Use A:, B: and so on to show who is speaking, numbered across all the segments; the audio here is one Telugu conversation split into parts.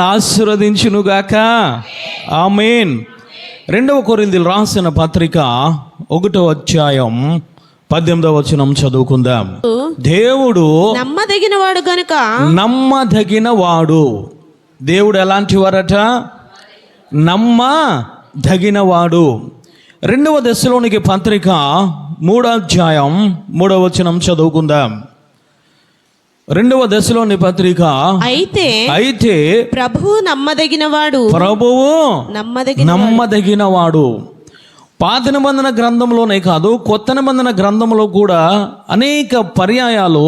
A: ఆశీర్వదించునుగాక. ఆమేన్. 2 కొరింథీయులు రాసిన పత్రిక 1వ అధ్యాయం 18వ వచనం చదువుకుందాం. దేవుడు
B: నమ్మదగినవాడు గనుక.
A: నమ్మదగినవాడు. దేవుడు ఎలాంటి వారట? నమ్మదగినవాడు. 2వ దశలోనికి పత్రిక 3వ అధ్యాయం 3వ వచనం చదువుకుందాం. 2వ దశలోని పత్రిక అయితే
B: ప్రభువు నమ్మదగినవాడు.
A: ప్రభువు నమ్మదగినవాడు. పాత నిబంధన గ్రంథంలోనే కాదు, కొత్త నిబంధన గ్రంథంలో కూడా అనేక పర్యాయాలు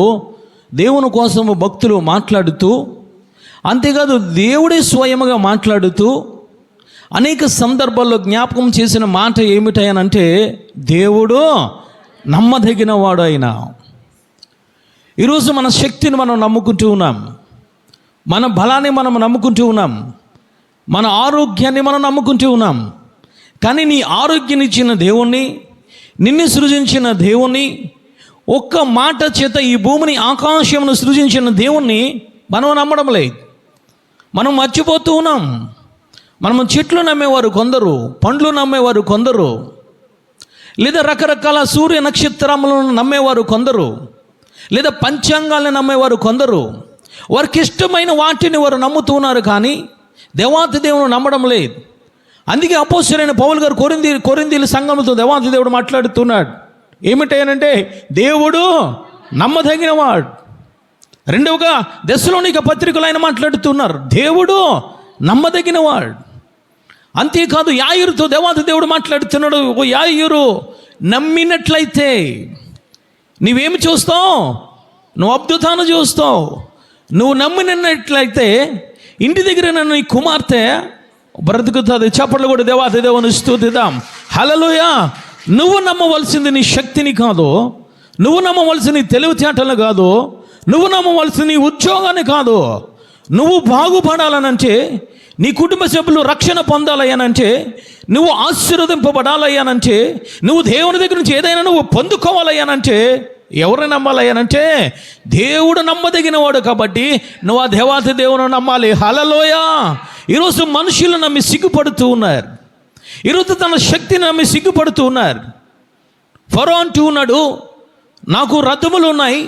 A: దేవుని కోసము భక్తులు మాట్లాడుతూ, అంతేకాదు దేవుడే స్వయముగా మాట్లాడుతూ అనేక సందర్భాల్లో జ్ఞాపకం చేసిన మాట ఏమిటనంటే, దేవుడు నమ్మదగినవాడు అయినా. ఈరోజు మన శక్తిని మనం నమ్ముకుంటూ ఉన్నాం, మన బలాన్ని మనం నమ్ముకుంటూ ఉన్నాం, మన ఆరోగ్యాన్ని మనం నమ్ముకుంటూ ఉన్నాం. కానీ నీ ఆరోగ్యాన్ని ఇచ్చిన దేవుణ్ణి, నిన్ను సృజించిన దేవుణ్ణి, ఒక్క మాట చేత ఈ భూమిని ఆకాశమును సృజించిన దేవుణ్ణి మనం నమ్మడం లేదు. మనం మర్చిపోతూ ఉన్నాం. మనము చెట్లు నమ్మేవారు కొందరు, పండ్లు నమ్మేవారు కొందరు, లేదా రకరకాల సూర్య నక్షత్రములను నమ్మేవారు కొందరు, లేదా పంచాంగాలను నమ్మేవారు కొందరు. వారికి ఇష్టమైన వాటిని వారు నమ్ముతున్నారు, కానీ దేవాతి దేవుని నమ్మడం లేదు. అందుకే అపోస్తలుడైన పౌలు గారు కొరింథీయుల సంఘముతో దేవాతి దేవుడు మాట్లాడుతున్నాడు. ఏమిటనంటే, దేవుడు నమ్మదగినవాడు. 2వగా దశలోనిక పత్రికలు ఆయన మాట్లాడుతున్నారు, దేవుడు నమ్మదగినవాడు. అంతేకాదు యాయిరుతో దేవాతి దేవుడు మాట్లాడుతున్నాడు. ఓ యాయిరు, నమ్మినట్లయితే నీవేమి చూస్తావు? నువ్వు అద్భుతాన్ని చూస్తావు. నువ్వు నమ్మినట్లయితే ఇంటి దగ్గర నన్ను నీ కుమార్తె బ్రతుకుతుంది. చప్పట్లు కూడా దేవాతి దేవుని స్తుతిద్దాం. హల్లెలూయా. నువ్వు నమ్మవలసింది నీ శక్తిని కాదు, నువ్వు నమ్మవలసిన నీ తెలివితేటలు కాదు, నువ్వు నమ్మవలసిన నీ ఉద్యోగాన్ని కాదు. నువ్వు బాగుపడాలనంటే, నీ కుటుంబ సభ్యులు రక్షణ పొందాలయ్యానంటే, నువ్వు ఆశీర్వదింపబడాలయ్యానంటే, నువ్వు దేవుని దగ్గర నుంచి ఏదైనా నువ్వు పొందుకోవాలయ్యానంటే ఎవరిని నమ్మాలయ్యానంటే దేవుడు నమ్మదగినవాడు. కాబట్టి నువ్వు ఆ దేవాతి దేవుని నమ్మాలి. హల్లెలూయా. ఈరోజు మనుషులు నమ్మి సిగ్గుపడుతూ ఉన్నారు. ఈరోజు తన శక్తిని నమ్మి సిగ్గుపడుతూ ఉన్నారు. ఫరో అంటూ ఉన్నాడు, నాకు రథములు ఉన్నాయి,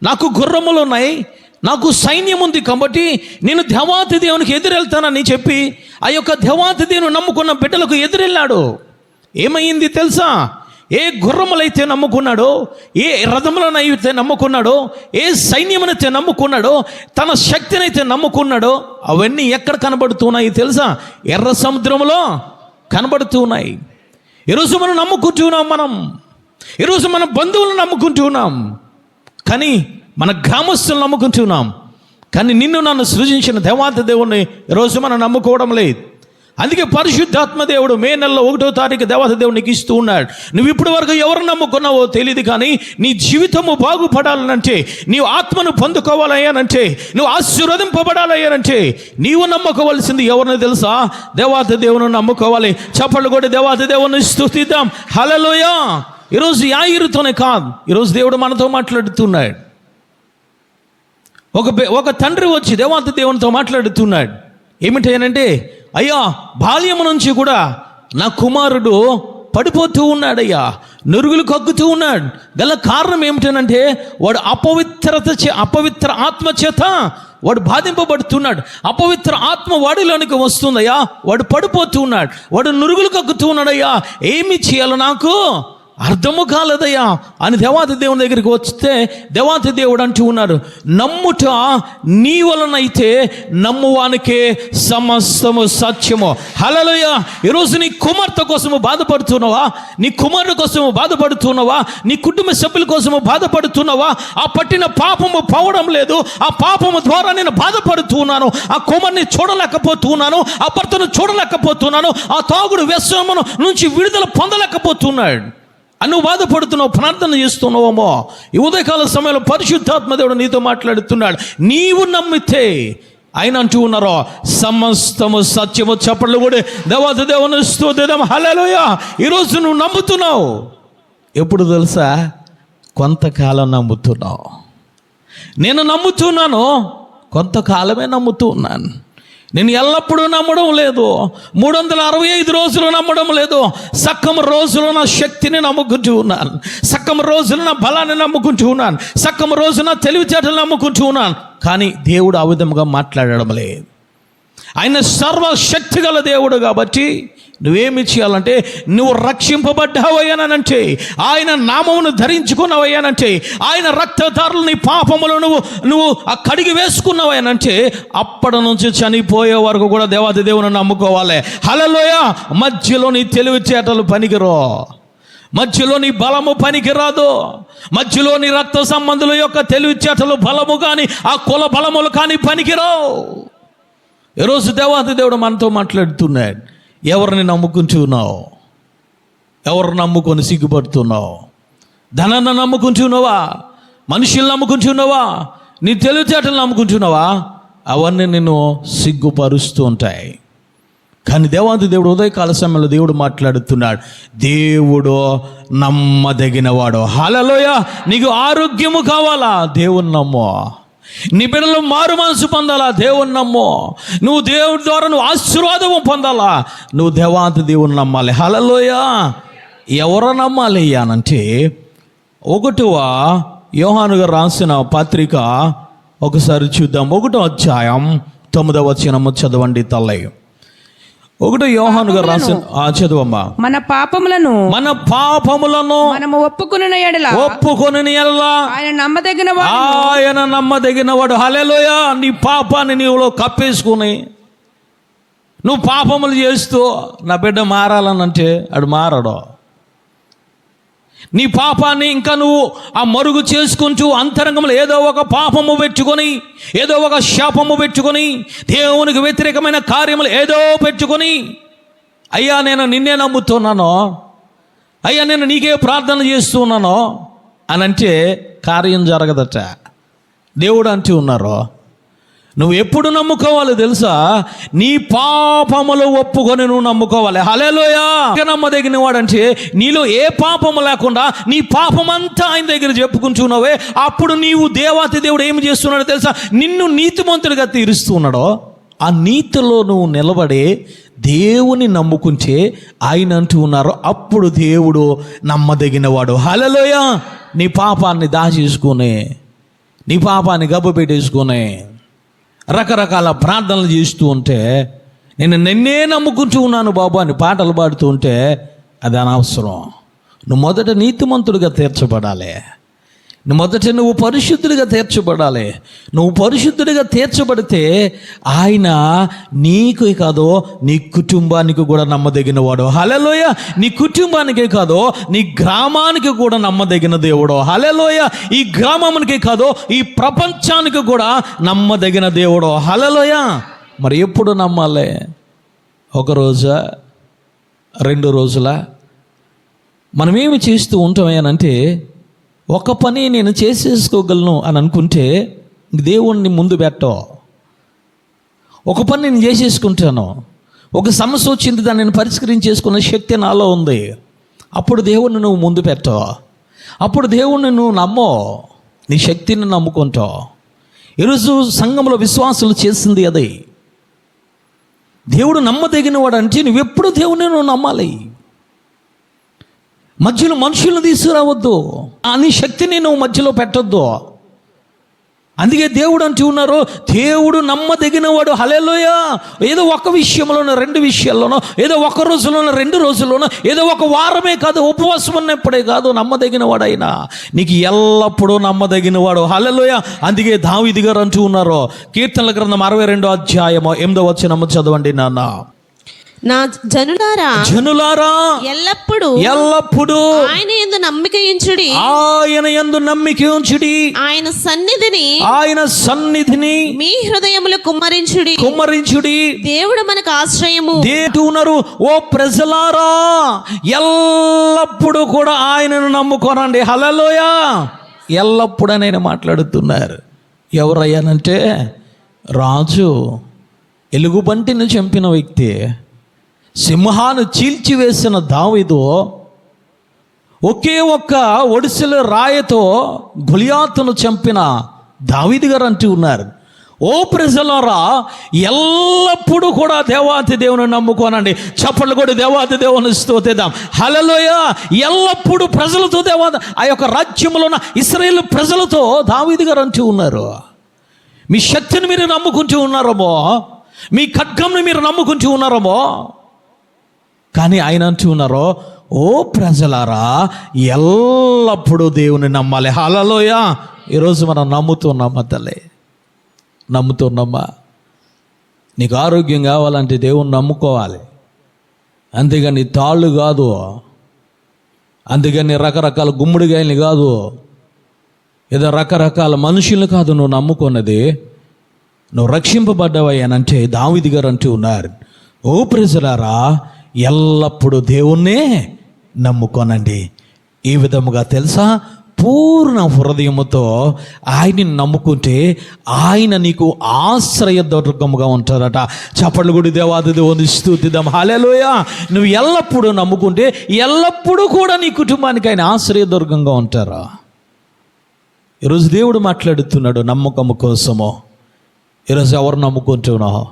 A: నాకు గుర్రములు ఉన్నాయి, నాకు సైన్యం ఉంది, కాబట్టి నేను దేవాతి దేవునికి ఎదురెళ్తానని చెప్పి ఆ యొక్క దేవాతి దేవుని నమ్ముకున్న బిడ్డలకు ఎదురెళ్ళాడు. ఏమైంది తెలుసా? ఏ గుర్రములైతే నమ్ముకున్నాడో, ఏ రథములనైతే నమ్ముకున్నాడో, ఏ సైన్యమునైతే నమ్ముకున్నాడో, తన శక్తినైతే నమ్ముకున్నాడో, అవన్నీ ఎక్కడ కనబడుతున్నాయి తెలుసా? ఎర్ర సముద్రంలో కనబడుతూ ఉన్నాయి. ఈరోజు మనం నమ్ముకుంటున్నాం, ఈరోజు మన బంధువులను నమ్ముకుంటున్నాం, కానీ మన గ్రామస్తులను నమ్ముకుంటున్నాం, కానీ నిన్ను నన్ను సృజించిన దేవాతి దేవుణ్ణి ఈరోజు మనం నమ్ముకోవడం లేదు. అందుకే పరిశుద్ధాత్మ దేవుడు మే నెలలో 1వ తారీఖు దేవాతి దేవునికి ఇస్తూ ఉన్నాడు. నువ్వు ఇప్పటి వరకు ఎవరు నమ్ముకున్నావో తెలియదు, కానీ నీ జీవితము బాగుపడాలనంటే, నీవు ఆత్మను పొందుకోవాలయ్యానంటే, నువ్వు ఆశీర్వదింపబడాలయ్యానంటే నీవు నమ్ముకోవాల్సింది ఎవరిని తెలుసా? దేవాతి దేవుని నమ్ముకోవాలి. చప్పట్లు కూడా దేవాతి దేవుని స్తుతిద్దాం. హల్లెలూయా. ఈరోజు యాయిరుతోనే కాదు, ఈరోజు దేవుడు మనతో మాట్లాడుతున్నాడు. ఒక తండ్రి వచ్చి దేవాతి దేవునితో మాట్లాడుతున్నాడు. ఏమిటంటే, అయ్యా, బాల్యము నుంచి కూడా నా కుమారుడు పడిపోతూ ఉన్నాడయ్యా, నురుగులు కక్కుతూ ఉన్నాడు. గల కారణం ఏమిటనంటే, వాడు అపవిత్ర ఆత్మ చేత వాడు బాధింపబడుతున్నాడు. అపవిత్ర ఆత్మ వాడిలోనికి వస్తుందయ్యా, వాడు పడిపోతూ ఉన్నాడు, వాడు నురుగులు కక్కుతూ ఉన్నాడయ్యా, ఏమి చేయాలో నాకు అర్థము కాలేదయ్యా అని దేవాతి దేవుని దగ్గరికి వస్తే దేవాతి దేవుడు అంటూ ఉన్నారు, నమ్ముట నీ వలనైతే నమ్మువానికే సమస్తము సత్యము. హల్లెలూయా. ఈరోజు నీ కుమార్తె కోసము బాధపడుతున్నావా? నీ కుమారుడు కోసము బాధపడుతున్నావా? నీ కుటుంబ సభ్యుల కోసము బాధపడుతున్నావా? ఆ పట్టిన పాపము పోవడం లేదు. ఆ పాపము ద్వారా నేను బాధపడుతున్నాను. ఆ కుమార్ని చూడలేకపోతున్నాను, ఆ భర్తను చూడలేకపోతున్నాను, ఆ తాగుడు వ్యసనము నుంచి విడుదల పొందలేకపోతున్నాడు. నువ్వు బాధపడుతున్నావు, ప్రార్థన చేస్తున్నావేమో. ఈ ఉదయకాల సమయంలో పరిశుద్ధాత్మ దేవుడు నీతో మాట్లాడుతున్నాడు. నీవు నమ్మితే ఆయన అంటూ ఉన్నారో సమస్తము సత్యము. చప్పట్లు కూడా దేవాతి దేవుని స్తుతిద్దాం. హల్లెలూయా. ఈరోజు నువ్వు నమ్ముతున్నావు. ఎప్పుడు తెలుసా? కొంతకాలం నమ్ముతున్నావు. నేను నమ్ముతున్నాను, కొంతకాలమే నమ్ముతూ ఉన్నాను. నేను ఎల్లప్పుడూ నమ్మడం లేదు, 365 రోజులు నమ్మడం లేదు. సక్కం రోజులు నా శక్తిని నమ్ముకుంటూ ఉన్నాను, సక్కం రోజులు నా బలాన్ని నమ్ముకుంటూ ఉన్నాను, సక్కం రోజు నా తెలివితేటలు నమ్ముకుంటూ ఉన్నాను. కానీ దేవుడు ఆ విధంగా మాట్లాడడం లేదు. ఆయన సర్వశక్తి గల దేవుడు కాబట్టి నువ్వేమి చేయాలంటే, నువ్వు రక్షింపబడ్డావయ్యానంటే, ఆయన నామమును ధరించుకున్నావయ్యానంటే, ఆయన రక్తధారలు నీ పాపములు నువ్వు కడిగి వేసుకున్నావయ్యానంటే, అప్పటి నుంచి చనిపోయే వరకు కూడా దేవాది దేవుని నమ్ముకోవాలి. హల్లెలూయా. మధ్యలో నీ తెలివితేటలు పనికిరో, మధ్యలో నీ బలము పనికిరాదు, మధ్యలో నీ రక్త సంబంధుల యొక్క తెలివితేటలు బలము కానీ ఆ కుల బలములు కానీ పనికిరావు. ఈరోజు దేవాది దేవుడు మనతో మాట్లాడుతున్నాడు. ఎవరిని నమ్ముకుంటున్నావు? ఎవరు నమ్ముకొని సిగ్గుపడుతున్నావు? ధనాన్ని నమ్ముకుంటున్నావా? మనుషులు నమ్ముకుంటున్నావా? నీ తెలివితేటలు నమ్ముకుంటున్నావా? అవన్నీ నిన్ను సిగ్గుపరుస్తూ ఉంటాయి. కానీ దేవాది దేవుడు ఉదయకాల సమయంలో దేవుడు మాట్లాడుతున్నాడు. దేవుడు నమ్మదగినవాడు. హల్లెలూయా. నీకు ఆరోగ్యము కావాలా? దేవుని నమ్ము. నీ బిడ్డలు మారు మనసు పొందాలా? దేవుని నమ్ము. నువ్వు దేవుడి ద్వారా నువ్వు ఆశీర్వాదము పొందాలా? నువ్వు దేవాది దేవుని నమ్మాలి. హల్లెలూయా. ఎవరు నమ్మాలి అనంటే, 1వ యోహాను గారు రాసిన పత్రిక ఒకసారి చూద్దాం. 1వ అధ్యాయం 9వ వచనము చదవండి తల్లి. 1 యోహాను గారు రాసిన చదువమ్మా.
C: మన పాపములను
A: మనము
C: ఒప్పుకొనిన ఎడల ఆయన
A: నమ్మదగినవాడు. హల్లెలూయా. నీ పాపాన్ని నీవులో కప్పేసుకుని నువ్వు పాపములు చేస్తూ నా బిడ్డ మారాలనంటే అడు మారడు. నీ పాపాన్ని ఇంకా నువ్వు ఆ మరుగు చేసుకుంటూ అంతరంగంలో ఏదో ఒక పాపము పెట్టుకొని, ఏదో ఒక శాపము పెట్టుకొని, దేవునికి వ్యతిరేకమైన కార్యములు ఏదో పెట్టుకొని, అయ్యా నేను నిన్నే నమ్ముతున్నాను, అయ్యా నేను నీకే ప్రార్థన చేస్తున్నాను అని అంటే కార్యం జరగదట. దేవుడు అంటూ ఉన్నారు. నువ్వు ఎప్పుడు నమ్ముకోవాలి తెలుసా? నీ పాపములు ఒప్పుకొని నువ్వు నమ్ముకోవాలి. హల్లెలూయా. నమ్మదగిన వాడంటే నీలో ఏ పాపము లేకుండా నీ పాపమంతా ఆయన దగ్గర చెప్పుకుంటున్నావే, అప్పుడు నీవు దేవాతి దేవుడు ఏమి చేస్తున్నాడో తెలుసా? నిన్ను నీతిమంతుడిగా తీరుస్తున్నాడో ఆ నీతిలో నువ్వు నిలబడి దేవుని నమ్ముకుంటే ఆయన అంటూ ఉన్నారు, అప్పుడు దేవుడు నమ్మదగినవాడు. హల్లెలూయా. నీ పాపాన్ని దాచేసుకుని, నీ పాపాన్ని గబ్బు పెట్టేసుకుని రకరకాల ప్రార్థనలు చేస్తూ ఉంటే, నేను నిన్నే నమ్ముకుంటూ ఉన్నాను బాబు అని పాటలు పాడుతూ ఉంటే అది అనవసరం. నువ్వు మొదట నీతిమంతుడిగా తీర్చబడాలి. నువ్వు పరిశుద్ధుడిగా తీర్చబడాలి. నువ్వు పరిశుద్ధుడిగా తీర్చబడితే ఆయన నీకు కాదో నీ కుటుంబానికి కూడా నమ్మదగినవాడు. హల్లెలూయా. నీ కుటుంబానికే కాదో నీ గ్రామానికి కూడా నమ్మదగిన దేవుడు. హల్లెలూయా. ఈ గ్రామానికి కాదో ఈ ప్రపంచానికి కూడా నమ్మదగిన దేవుడు. హల్లెలూయా. మరి ఎప్పుడు నమ్మాలి? 1 రోజా, 2 రోజులా? మనమేమి చేస్తూ ఉంటామేనంటే, ఒక పని నేను చేసేసుకోగలను అని అనుకుంటే దేవుణ్ణి ముందు పెట్టవు. ఒక పని నేను చేసేసుకుంటాను, ఒక సమస్య వచ్చింది, దాన్ని నేను పరిష్కరించేసుకునే శక్తి నాలో ఉంది, అప్పుడు దేవుణ్ణి నువ్వు ముందు పెట్టవు. అప్పుడు దేవుణ్ణి నువ్వు నమ్మవు, నీ శక్తిని నమ్ముకుంటావు. ఈరోజు సంఘంలో విశ్వాసులు చేసింది అదే. దేవుడు నమ్మదగినవాడు అంటే నువ్వెప్పుడు దేవుణ్ణి నువ్వు నమ్మాలి. మధ్యలో మనుషులను తీసుకురావద్దు, నీ శక్తిని నువ్వు మధ్యలో పెట్టొద్దు. అందుకే దేవుడు అంటూ ఉన్నారు, దేవుడు నమ్మదగినవాడు. హల్లెలూయా. ఏదో ఒక విషయంలోనో 2 విషయాల్లోనో, ఏదో 1 రోజులోనో 2 రోజుల్లోనో, ఏదో ఒక వారమే కాదు, ఉపవాసం ఉన్నప్పుడే కాదు, నమ్మదగినవాడు అయినా నీకు ఎల్లప్పుడూ నమ్మదగినవాడు. హల్లెలూయా. అందుకే దావీదు గారు అంటూ ఉన్నారు, కీర్తనల గ్రంథం 62వ అధ్యాయము 8వ వచనము చదవండి నాన్న.
B: నా జనులారా ఎల్లప్పుడూ ఆయన యందు నమ్మిక ఉంచుడి, ఆయన సన్నిధిని మీ హృదయములు కుమ్మరించుడి. దేవుడు మనకు ఆశ్రయము.
A: ఉన్నారు. ఓ ప్రజలారా, ఎల్లప్పుడూ కూడా ఆయనను నమ్ముకోనండి. హల్లెలూయా. ఎల్లప్పుడూ ఆయన మాట్లాడుతున్నారు. ఎవరయ్యానంటే, రాజు ఎలుగుబంటిని చంపిన వ్యక్తి, సింహాను చీల్చివేసిన దావీదు, ఒకే ఒక్క ఒడిసెల రాయతో గొలియాతును చంపిన దావీదు గారు అంటూ ఉన్నారు. ఓ ప్రజలారా, ఎల్లప్పుడూ కూడా దేవాతి దేవుని నమ్ముకోనండి. చప్పట్లు కూడా దేవాతి దేవుని స్తుతిద్దాం. హల్లెలూయ. ఎల్లప్పుడూ ప్రజలతో ఆ యొక్క రాజ్యంలో ఉన్న ఇశ్రాయేలు ప్రజలతో దావీదు గారు అంటూ ఉన్నారు, మీ శక్తిని మీరు నమ్ముకుంటూ ఉన్నారమో, మీ ఖడ్గంని మీరు నమ్ముకుంటూ ఉన్నారమో. కానీ ఆయన అంటూ ఉన్నారు, ఓ ప్రజలారా ఎల్లప్పుడూ దేవుని నమ్మాలి. హల్లెలూయ. ఈరోజు మనం నమ్ముతున్నామా తల్లి? నమ్ముతున్నామా? నీకు ఆరోగ్యం కావాలంటే దేవుని నమ్ముకోవాలి, అంతేగాని తాళ్ళు కాదు, అంతేగాని రకరకాల గుమ్మడికాయలు కాదు, ఏదో రకరకాల మనుషులు కాదు నువ్వు నమ్ముకున్నది. నువ్వు రక్షింపబడ్డావయ్యానంటే దావీదు గారు అంటూ ఉన్నారు, ఓ ప్రజలారా ఎల్లప్పుడూ దేవుణ్ణే నమ్ముకోనండి. ఈ విధముగా తెలుసా, పూర్ణ హృదయముతో ఆయన్ని నమ్ముకుంటే ఆయన నీకు ఆశ్రయ దుర్గముగా ఉంటారట. చప్పట్లు కూడా దేవాది దేవుని స్తుతిద్దాం. హల్లెలూయ. నువ్వు ఎల్లప్పుడూ నమ్ముకుంటే ఎల్లప్పుడూ కూడా నీ కుటుంబానికి ఆయన ఆశ్రయ దుర్గంగా ఉంటారా. ఈరోజు దేవుడు మాట్లాడుతున్నాడు నమ్మకము కోసము. ఈరోజు ఎవరు నమ్ముకుంటున్నావు?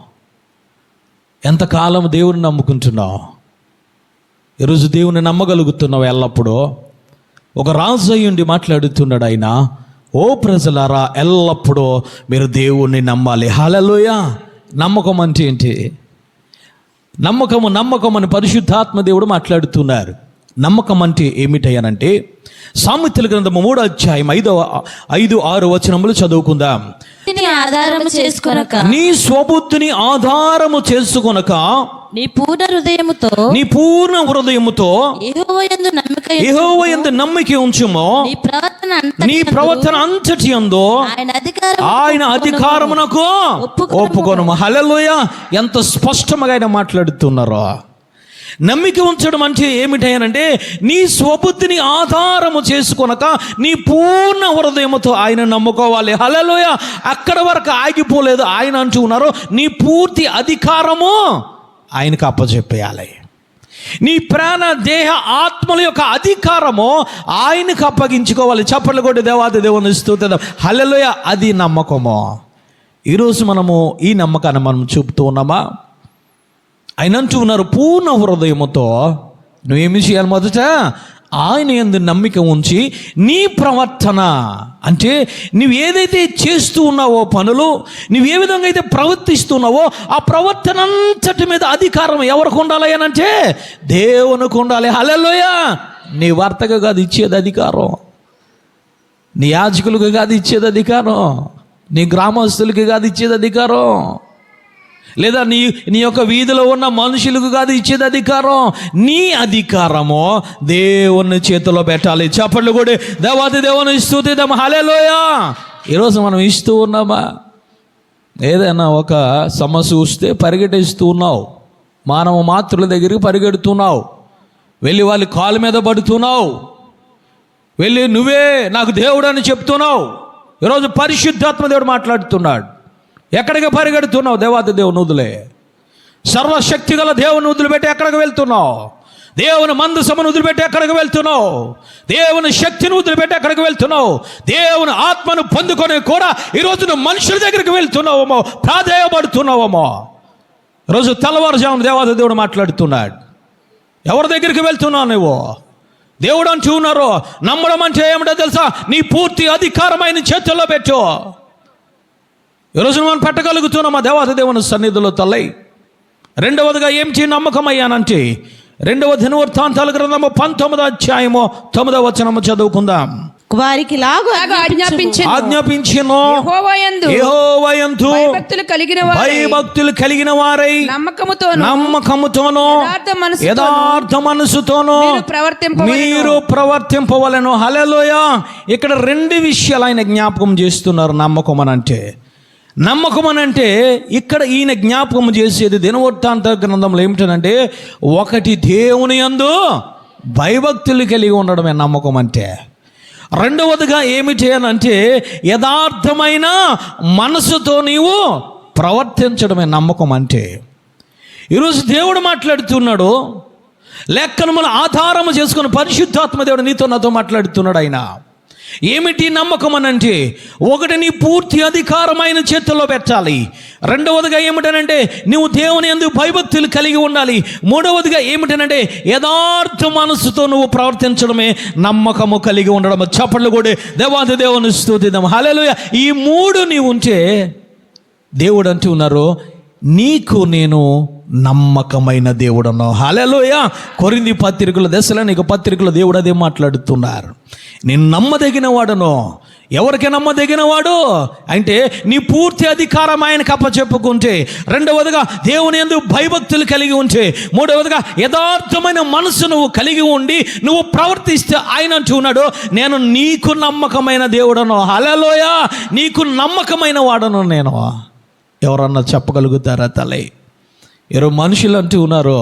A: ఎంతకాలం దేవుని నమ్ముకుంటున్నావు? ఈరోజు దేవుని నమ్మగలుగుతున్నావు ఎల్లప్పుడూ? ఒక రాజు అయ్యుండి మాట్లాడుతున్నాడు ఆయన, ఓ ప్రజలారా ఎల్లప్పుడూ మీరు దేవుణ్ణి నమ్మాలి. హల్లెలూయ. నమ్మకం అంటే ఏంటి? నమ్మకం అని పరిశుద్ధాత్మ దేవుడు మాట్లాడుతున్నారు. నమ్మకం అంటే ఏమిటయ్యానంటే, సామెతల గ్రంథము 3వ అధ్యాయం 5-6 వచనములు చదువుకుందాం.
B: ఆధారము చేసుకొనక,
A: నీ స్వబుద్ధిని ఆధారము చేసుకొనక,
B: నీ పూర్ణ హృదయముతో
A: యెహోవాయందు నమ్మిక ఉంచుము. నీ ప్రవర్తన అంతటి యందు ఆయన అధికారమునకు ఒప్పుకొనుము. హల్లెలూయ. ఎంత స్పష్టంగా ఆయన మాట్లాడుతున్నారో. నమ్మిక ఉంచడం అంటే ఏమిటంటే, నీ స్వబుద్ధిని ఆధారము చేసుకొనక నీ పూర్ణ హృదయముతో ఆయన నమ్ముకోవాలి. హల్లెలూయ. అక్కడ వరకు ఆగిపోలేదు. ఆయన అంటూ ఉన్నారు, నీ పూర్తి అధికారము ఆయనకు అప్పచెప్పేయాలి. నీ ప్రాణ దేహ ఆత్మల యొక్క అధికారము ఆయనకు అప్పగించుకోవాలి. చప్పట్లు కొట్టి దేవాది దేవుని స్తుతిద్దాం. హల్లెలూయ. అది నమ్మకము. ఈరోజు మనము ఈ నమ్మకాన్ని మనం చూపుతూ ఉన్నామా? ఆయన అంటూ ఉన్నారు, పూర్ణ హృదయముతో నువ్వేమి చేయాలి? మొదట ఆయన యందు నమ్మిక ఉంచి నీ ప్రవర్తన, అంటే నువ్వు ఏదైతే చేస్తూ ఉన్నావో పనులు, నువ్వు ఏ విధంగా అయితే ప్రవర్తిస్తున్నావో ఆ ప్రవర్తన అంతటి మీద అధికారం ఎవరికి ఉండాలి అని అంటే దేవునికి ఉండాలి. హల్లెలూయా. నీ వర్తకు కాదు ఇచ్చేది అధికారం, నీ యాజకులకు కాదు ఇచ్చేది అధికారం, నీ గ్రామస్తులకి కాదు ఇచ్చేది అధికారం, లేదా నీ యొక్క వీధిలో ఉన్న మనుషులకు కాదు ఇచ్చేది అధికారం. నీ అధికారము దేవుని చేతిలో పెట్టాలి. చప్పట్లు కూడా దేవాది దేవుని స్తుతిద్దాం. హల్లెలూయా. ఈరోజు మనం ఇస్తూ ఉన్నామా? ఏదైనా ఒక సమస్య వస్తే పరిగెట్టేస్తూ ఉన్నావు, మానవ మాతృల దగ్గరికి పరిగెడుతున్నావు, వెళ్ళి వాళ్ళ కాళ్ళ మీద పడుతున్నావు, వెళ్ళి నువ్వే నాకు దేవుడు అని చెప్తున్నావు. ఈరోజు పరిశుద్ధాత్మ దేవుడు మాట్లాడుతున్నాడు. ఎక్కడికి పరిగెడుతున్నావు? దేవాది దేవుని వదిలే, సర్వశక్తి గల దేవుని వదిలిపెట్టి ఎక్కడికి వెళ్తున్నావు? దేవుని మందసమును వదిలిపెట్టి ఎక్కడికి వెళ్తున్నావు? దేవుని శక్తిని వదిలిపెట్టి ఎక్కడికి వెళ్తున్నావు? దేవుని ఆత్మను పొందుకొని కూడా ఈరోజు నువ్వు మనుషుల దగ్గరికి వెళ్తున్నావేమో, ప్రాధేయపడుతున్నావేమో. ఈరోజు తెల్లవారుజామున దేవాది దేవుడు మాట్లాడుతున్నాడు. ఎవరి దగ్గరికి వెళ్తున్నావు నువ్వు? దేవుడు అంటూ ఉన్నారు, నమ్మడం అంటే ఏమిటో తెలుసా? నీ పూర్తి అధికారమైన చేతుల్లో పెట్టు. ఈరోజు మనం పెట్టగలుగుతున్నామా దేవాది దేవుని సన్నిధిలో తల్లి? రెండవదిగా ఏమిటి నమ్మకం అయ్యానంటే, 2వ దినవృత్తాంతాల గ్రంథము 19వ అధ్యాయము 9వ వచనము చదువుకుందాం.
B: వారికి
A: ఆజ్ఞాపించెను, యెహోవాయందు భయభక్తులు కలిగిన వారై నమ్మకముతోను యథార్థ మనసుతోను మీరు ప్రవర్తింపవలెను. హల్లెలూయా. ఇక్కడ 2 విషయాలు ఆయన జ్ఞాపకం చేస్తున్నారు. నమ్మకం అనంటే ఇక్కడ ఈయన జ్ఞాపకం చేసేది దినవృత్తాంత గ్రంథంలో ఏమిటనంటే, ఒకటి దేవుని యందు భయభక్తులు కలిగి ఉండడమే నమ్మకం అంటే. రెండవదిగా ఏమిటి అనంటే, యథార్థమైన మనసుతో నీవు ప్రవర్తించడమే నమ్మకం అంటే. ఈరోజు దేవుడు మాట్లాడుతున్నాడు, లేఖనమును ఆధారము చేసుకుని పరిశుద్ధాత్మ దేవుడు నీతో నాతో మాట్లాడుతున్నాడు. ఆయన ఏమిటి నమ్మకం అనంటే, ఒకటి నీ పూర్తి అధికారం ఆయన చేతుల్లో పెట్టాలి. రెండవదిగా ఏమిటనంటే నువ్వు దేవుని యందు భయభక్తులు కలిగి ఉండాలి. మూడవదిగా ఏమిటనంటే యథార్థ మనసుతో నువ్వు ప్రవర్తించడమే నమ్మకము కలిగి ఉండడం. చప్పట్లు కూడా దేవాది దేవుని స్తుతిద్దాం. హల్లెలూయా. ఈ మూడు నీవు ఉంటే దేవుడు అంటూ ఉన్నారు, నీకు నేను నమ్మకమైన దేవుడు అన్నావు. హల్లెలూయా. కొరింథీ పత్రికలో, దశలోనిక పత్రికలో దేవుడు అదే మాట్లాడుతున్నారు. నేను నమ్మదగిన వాడును. ఎవరికి నమ్మదగిన వాడు అంటే నీ పూర్తి అధికారం ఆయనకు అప్పచెప్పుకుంటే, రెండవదిగా దేవుని యందు భయభక్తులు కలిగి ఉంటే, మూడవదిగా యథార్థమైన మనసు నువ్వు కలిగి ఉండి నువ్వు ప్రవర్తిస్తే ఆయన అంటూ ఉన్నాడు, నేను నీకు నమ్మకమైన దేవుడను. హల్లెలూయా. నీకు నమ్మకమైన వాడను నేను. ఎవరన్నా చెప్పగలుగుతారా తల్లి? ఎవరో మనుషులు అంటూ ఉన్నారు,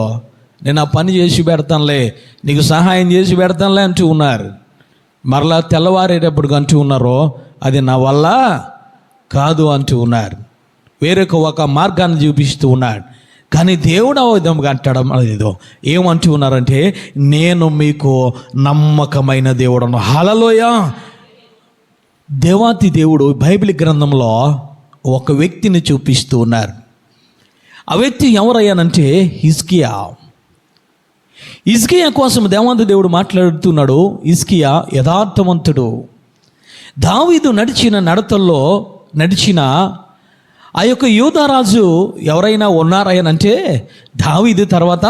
A: నేను ఆ పని చేసి పెడతానులే, నీకు సహాయం చేసి పెడతానులే అంటూ ఉన్నారు. మరలా తెల్లవారేటప్పుడు అంటూ ఉన్నారో అది నా వల్ల కాదు అంటూ ఉన్నారు. వేరొక ఒక మార్గాన్ని చూపిస్తూ ఉన్నాడు. కానీ దేవుడు ఆ విధంగా అంటడం లేదో. ఏమంటూ ఉన్నారంటే, నేను మీకు నమ్మకమైన దేవుడను. హల్లెలూయా. దేవాతి దేవుడు బైబిల్ గ్రంథంలో ఒక వ్యక్తిని చూపిస్తూ ఉన్నారు. ఆ వ్యక్తి ఎవరయ్యానంటే హిజ్కియా. హిజ్కియా కోసం దేవాది దేవుడు మాట్లాడుతున్నాడు. హిజ్కియా యథార్థవంతుడు. దావీదు నడిచిన నడతల్లో నడిచిన ఆ యొక్క యూదారాజు ఎవరైనా ఉన్నారయ్యానంటే దావీదు తర్వాత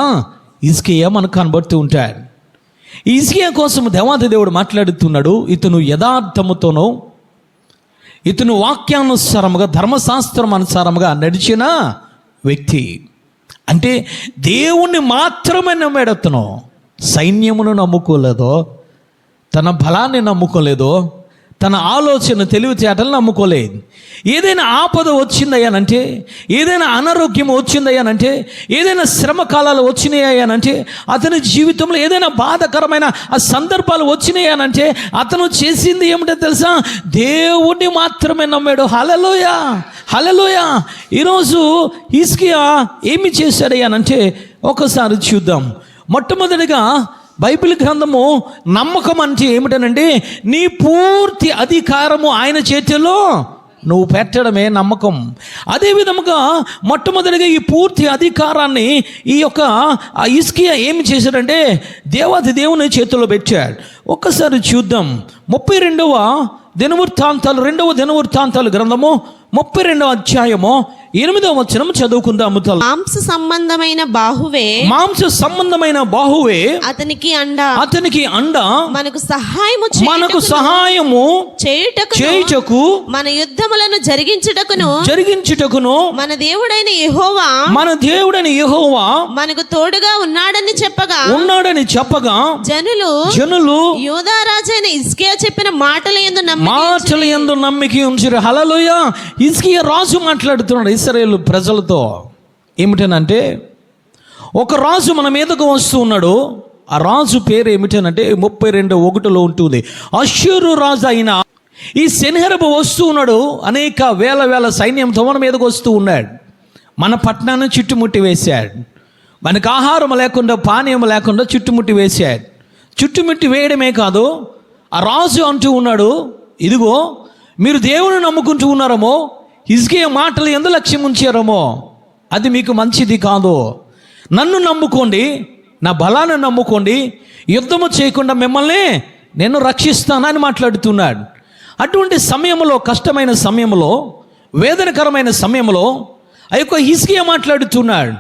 A: హిజ్కియా మనకు కనబడుతూ ఉంటాడు. హిజ్కియా కోసం దేవాది దేవుడు మాట్లాడుతున్నాడు. ఇతను యథార్థముతోనూ ఇతను వాక్యానుసారముగా ధర్మశాస్త్రం అనుసారముగా నడిచిన వ్యక్తి. అంటే దేవుణ్ణి మాత్రమే నమ్మాడు అతను. సైన్యమును నమ్ముకోలేదో, తన బలాన్ని నమ్ముకోలేదో, తన ఆలోచన తెలివితేటలు నమ్ముకోలేదు. ఏదైనా ఆపద వచ్చిందయ్యానంటే, ఏదైనా అనారోగ్యం వచ్చిందయ్యానంటే, ఏదైనా శ్రమ కాలాలు వచ్చినాయనంటే, అతని జీవితంలో ఏదైనా బాధాకరమైన ఆ సందర్భాలు వచ్చినాయనంటే అతను చేసింది ఏమిటో తెలుసా? దేవుణ్ణి మాత్రమే నమ్మాడు. హల్లెలూయా. హల్లెలూయా. ఈరోజు హిజ్కియా ఏమి చేశాడయ్యానంటే ఒకసారి చూద్దాం. మొట్టమొదటిగా బైబిల్ గ్రంథము నమ్మకం అంటే ఏమిటనంటే నీ పూర్తి అధికారము ఆయన చేతిలో నువ్వు పెట్టడమే నమ్మకం. అదే విధముగా మొట్టమొదటిగా ఈ పూర్తి అధికారాన్ని ఈ యొక్క హిజ్కియా ఏమి చేశాడంటే దేవాది దేవుని చేతిలో పెట్టాడు. ఒక్కసారి చూద్దాం. 32వ దినవృత్తాంతాలు, 2వ దినవృత్తాంతాలు గ్రంథము 32వ అధ్యాయము 8వ వచనం చదువుకుందాము.
B: మాంస సంబంధమైన బాహువే,
A: మాంస సంబంధమైన బాహువే
B: అతనికి అండ,
A: అతనికి అండ,
B: మనకు సహాయము
A: చేయుటకు
B: మన యుద్ధములను జరిగించుటకును మన దేవుడైన యెహోవా మనకు తోడుగా ఉన్నాడని చెప్పగా జనులు యూదారాజైన హిజ్కియా చెప్పిన మాటల యందు నమ్మిక
A: ఉంచిరి. హల్లెలూయా. హిజ్కియా రాజు మాట్లాడుతున్నాడు ఇశ్రాయేలు ప్రజలతో. ఏమిటనంటే ఒక రాజు మన మీదకు వస్తూ ఉన్నాడు. ఆ రాజు పేరు ఏమిటనంటే 32:1 ఉంటుంది. అష్షూరు రాజు అయిన ఈ సెన్హెరీబు వస్తూ ఉన్నాడు. అనేక వేల సైన్యంతో మన మీదకు వస్తూ ఉన్నాడు. మన పట్టణాన్ని చుట్టుముట్టి వేశాడు. మనకు ఆహారం లేకుండా పానీయం లేకుండా చుట్టుముట్టి వేశాడు. చుట్టుముట్టి వేయడమే కాదు, ఆ రాజు అంటూ ఉన్నాడు, ఇదిగో మీరు దేవుని నమ్ముకుంటూ ఉన్నారమో, హిజ్కియా మాటలు ఎందు లక్ష్యం ఉంచారమో అది మీకు మంచిది కాదు. నన్ను నమ్ముకోండి, నా బలాన్ని నమ్ముకోండి, యుద్ధము చేయకుండా మిమ్మల్ని నేను రక్షిస్తానని మాట్లాడుతున్నాడు. అటువంటి సమయంలో, కష్టమైన సమయంలో, వేదనకరమైన సమయంలో ఆ యొక్క హిజ్కియా మాట్లాడుతున్నాడు.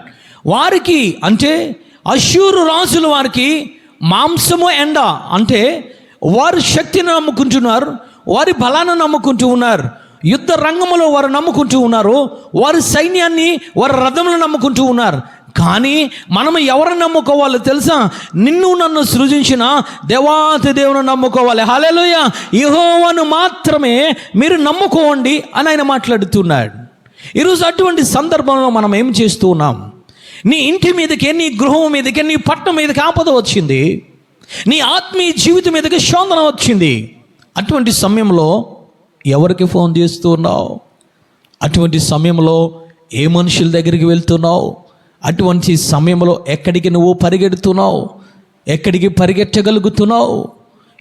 A: వారికి అంటే అష్షూరు రాజుల వారికి మాంసము ఎండ అంటే వారి శక్తిని నమ్ముకుంటున్నారు, వారి బలాన్ని నమ్ముకుంటూ ఉన్నారు, యుద్ధ రంగంలో వారు నమ్ముకుంటూ ఉన్నారు, వారి సైన్యాన్ని, వారి రథములను నమ్ముకుంటూ ఉన్నారు. కానీ మనం ఎవరిని నమ్ముకోవాలో తెలుసా? నిన్ను నన్ను సృజించిన దేవాతి దేవుని నమ్ముకోవాలి. హల్లెలూయా. యెహోవాను మాత్రమే మీరు నమ్ముకోండి అని ఆయన మాట్లాడుతున్నాడు. ఈరోజు అటువంటి సందర్భంలో మనం ఏం చేస్తూ ఉన్నాం? నీ ఇంటి మీదకి, నీ గృహం మీదకి, నీ పట్టణం మీదకి ఆపద వచ్చింది, నీ ఆత్మీయ జీవితం మీదకి శోధన వచ్చింది. అటువంటి సమయంలో ఎవరికి ఫోన్ చేస్తూ ఉన్నావు? అటువంటి సమయంలో ఏ మనుషుల దగ్గరికి వెళ్తున్నావు? అటువంటి సమయంలో ఎక్కడికి నువ్వు పరిగెడుతున్నావు? ఎక్కడికి పరిగెట్టగలుగుతున్నావు?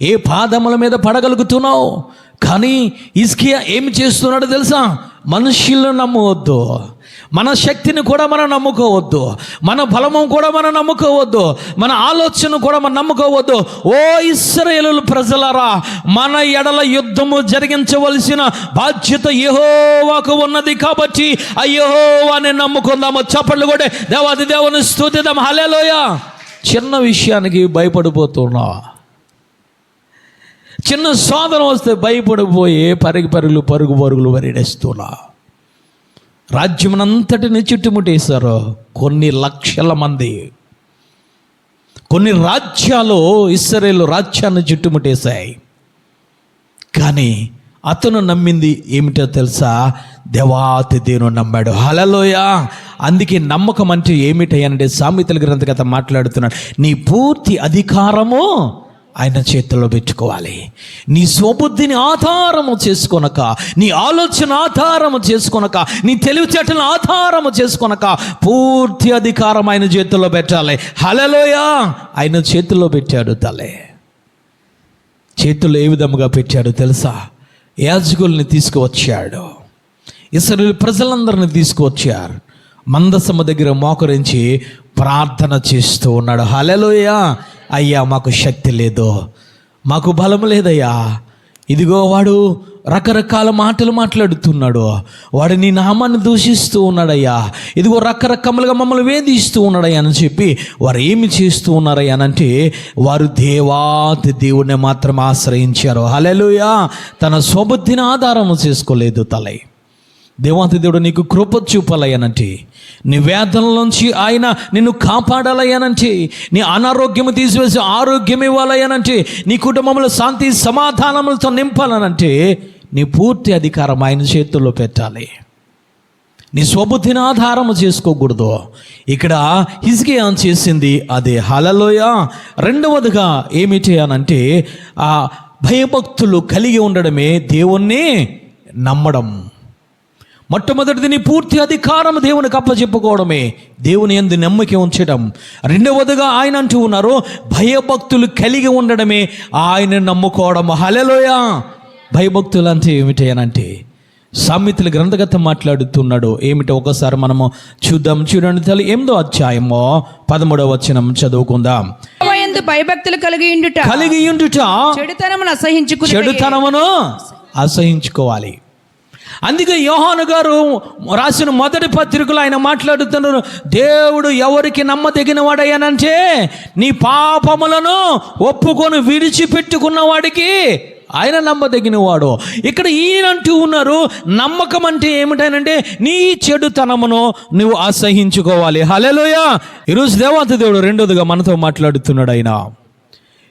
A: ఏ పాదముల మీద పడగలుగుతున్నావు? కానీ హిజ్కియా ఏమి చేస్తున్నాడో తెలుసా? మనుషులను నమ్మవద్దు, మన శక్తిని కూడా మనం నమ్ముకోవద్దు, మన బలము కూడా మనం నమ్ముకోవద్దు, మన ఆలోచన కూడా మనం నమ్ముకోవద్దు. ఓ ఇశ్రాయేలు ప్రజలారా, మన ఎడల యుద్ధము జరిగించవలసిన బాధ్యత యెహోవాకు ఉన్నది కాబట్టి ఆ యెహోవాని నమ్ముకుందాము. చప్పట్లు కూడా దేవాది దేవుని స్తుతిద్దాం. హల్లెలూయా. చిన్న విషయానికి భయపడిపోతున్నా, చిన్న శోధన వస్తే భయపడిపోయి పరుగులు పరిగెడుస్తున్నా. రాజ్యమునంతటిని చుట్టుముట్టేశారు కొన్ని లక్షల మంది. కొన్ని రాజ్యాలు ఇశ్రాయేలు రాజ్యాన్ని చుట్టుముట్టేశాయి. కానీ అతను నమ్మింది ఏమిటో తెలుసా? దేవాతి దేవుని నమ్మాడు. హల్లెలూయా. అందుకే నమ్మకం అంటే ఏమిటంటే సామెతల గ్రంథకర్త మాట్లాడుతున్నాడు, నీ పూర్తి అధికారము ఆయన చేతుల్లో పెట్టుకోవాలి. నీ స్వబుద్ధిని ఆధారము చేసుకొనక, నీ ఆలోచన ఆధారము చేసుకొనక, నీ తెలివితేటలను ఆధారము చేసుకొనక పూర్తి అధికారం ఆయన చేతుల్లో పెట్టాలి. హల్లెలూయా. ఆయన చేతుల్లో పెట్టాడు. తలే చేతుల్లో ఏ విధముగా పెట్టాడు తెలుసా? యాజకుల్ని తీసుకువచ్చాడు, ఇశ్రాయేలు ప్రజలందరిని తీసుకువచ్చారు. మందసము దగ్గర మోకరించి ప్రార్థన చేస్తూ ఉన్నాడు. హల్లెలూయా. అయ్యా, మాకు శక్తి లేదు, మాకు బలం లేదయ్యా. ఇదిగో వాడు రకరకాల మాటలు మాట్లాడుతున్నాడు, వాడు నీ నామాన్ని దూషిస్తూ ఉన్నాడయ్యా, ఇదిగో రకరకాలుగా మమ్మల్ని వేధిస్తూ ఉన్నాడయ్యా అని చెప్పి వారు ఏమి చేస్తూ ఉన్నారయ్యా అంటే వారు దేవాతి దేవుడిని మాత్రం ఆశ్రయించారు. హల్లెలూయా. తన స్వబుద్ధిని ఆధారము చేసుకోలేదు. తలై దేవాతి దేవుడు నీకు కృప చూపాలయ్యానంటే, నీ వేదనలోంచి ఆయన నిన్ను కాపాడాలయ్యానంటే, నీ అనారోగ్యము తీసివేసి ఆరోగ్యం ఇవ్వాలయ్యానంటే, నీ కుటుంబంలో శాంతి సమాధానములతో నింపాలనంటే నీ పూర్తి అధికారం ఆయన చేతుల్లో పెట్టాలి. నీ స్వబుద్ధిని ఆధారము చేసుకోకూడదు. ఇక్కడ హిజ్కియా చేసింది అదే. హల్లెలూయా. రెండవదిగా ఏమిటి అనంటే ఆ భయభక్తులు కలిగి ఉండడమే దేవుణ్ణి నమ్మడం. మొట్టమొదటిది నీ పూర్తి అధికారం దేవునికి అప్పచెప్పుకోవడమే, దేవుని యందు నమ్మకం ఉంచడం. రెండవదిగా ఆయన అంటూ ఉన్నారు, భయభక్తులు కలిగి ఉండడమే ఆయన నమ్ముకోవడం. హల్లెలూయా. భయభక్తులు అంటే ఏమిటి అనంటే సామెతల గ్రంథకర్త మాట్లాడుతున్నాడు. ఏమిటో ఒకసారి మనము చూడండి. తల్లి 8వ అధ్యాయము 13వ వచనం చదువుకుందాం.
C: భయభక్తులు కలిగి ఉండుట
A: చెడుతనమును అసహించుకోవాలి. అందుకే యోహాను గారు రాసిన మొదటి పత్రికలో ఆయన మాట్లాడుతున్నారు, దేవుడు ఎవరికి నమ్మదగిన వాడయ్యానంటే నీ పాపములను ఒప్పుకొని విడిచిపెట్టుకున్న వాడికి ఆయన నమ్మదగిన వాడు. ఇక్కడ ఈయనంటూ ఉన్నారు, నమ్మకం అంటే ఏమిటనంటే నీ చెడుతనమును నువ్వు అసహించుకోవాలి. హల్లెలూయా. ఈరోజు దేవాతి దేవుడు రెండోదిగా మనతో మాట్లాడుతున్నాడు. ఆయన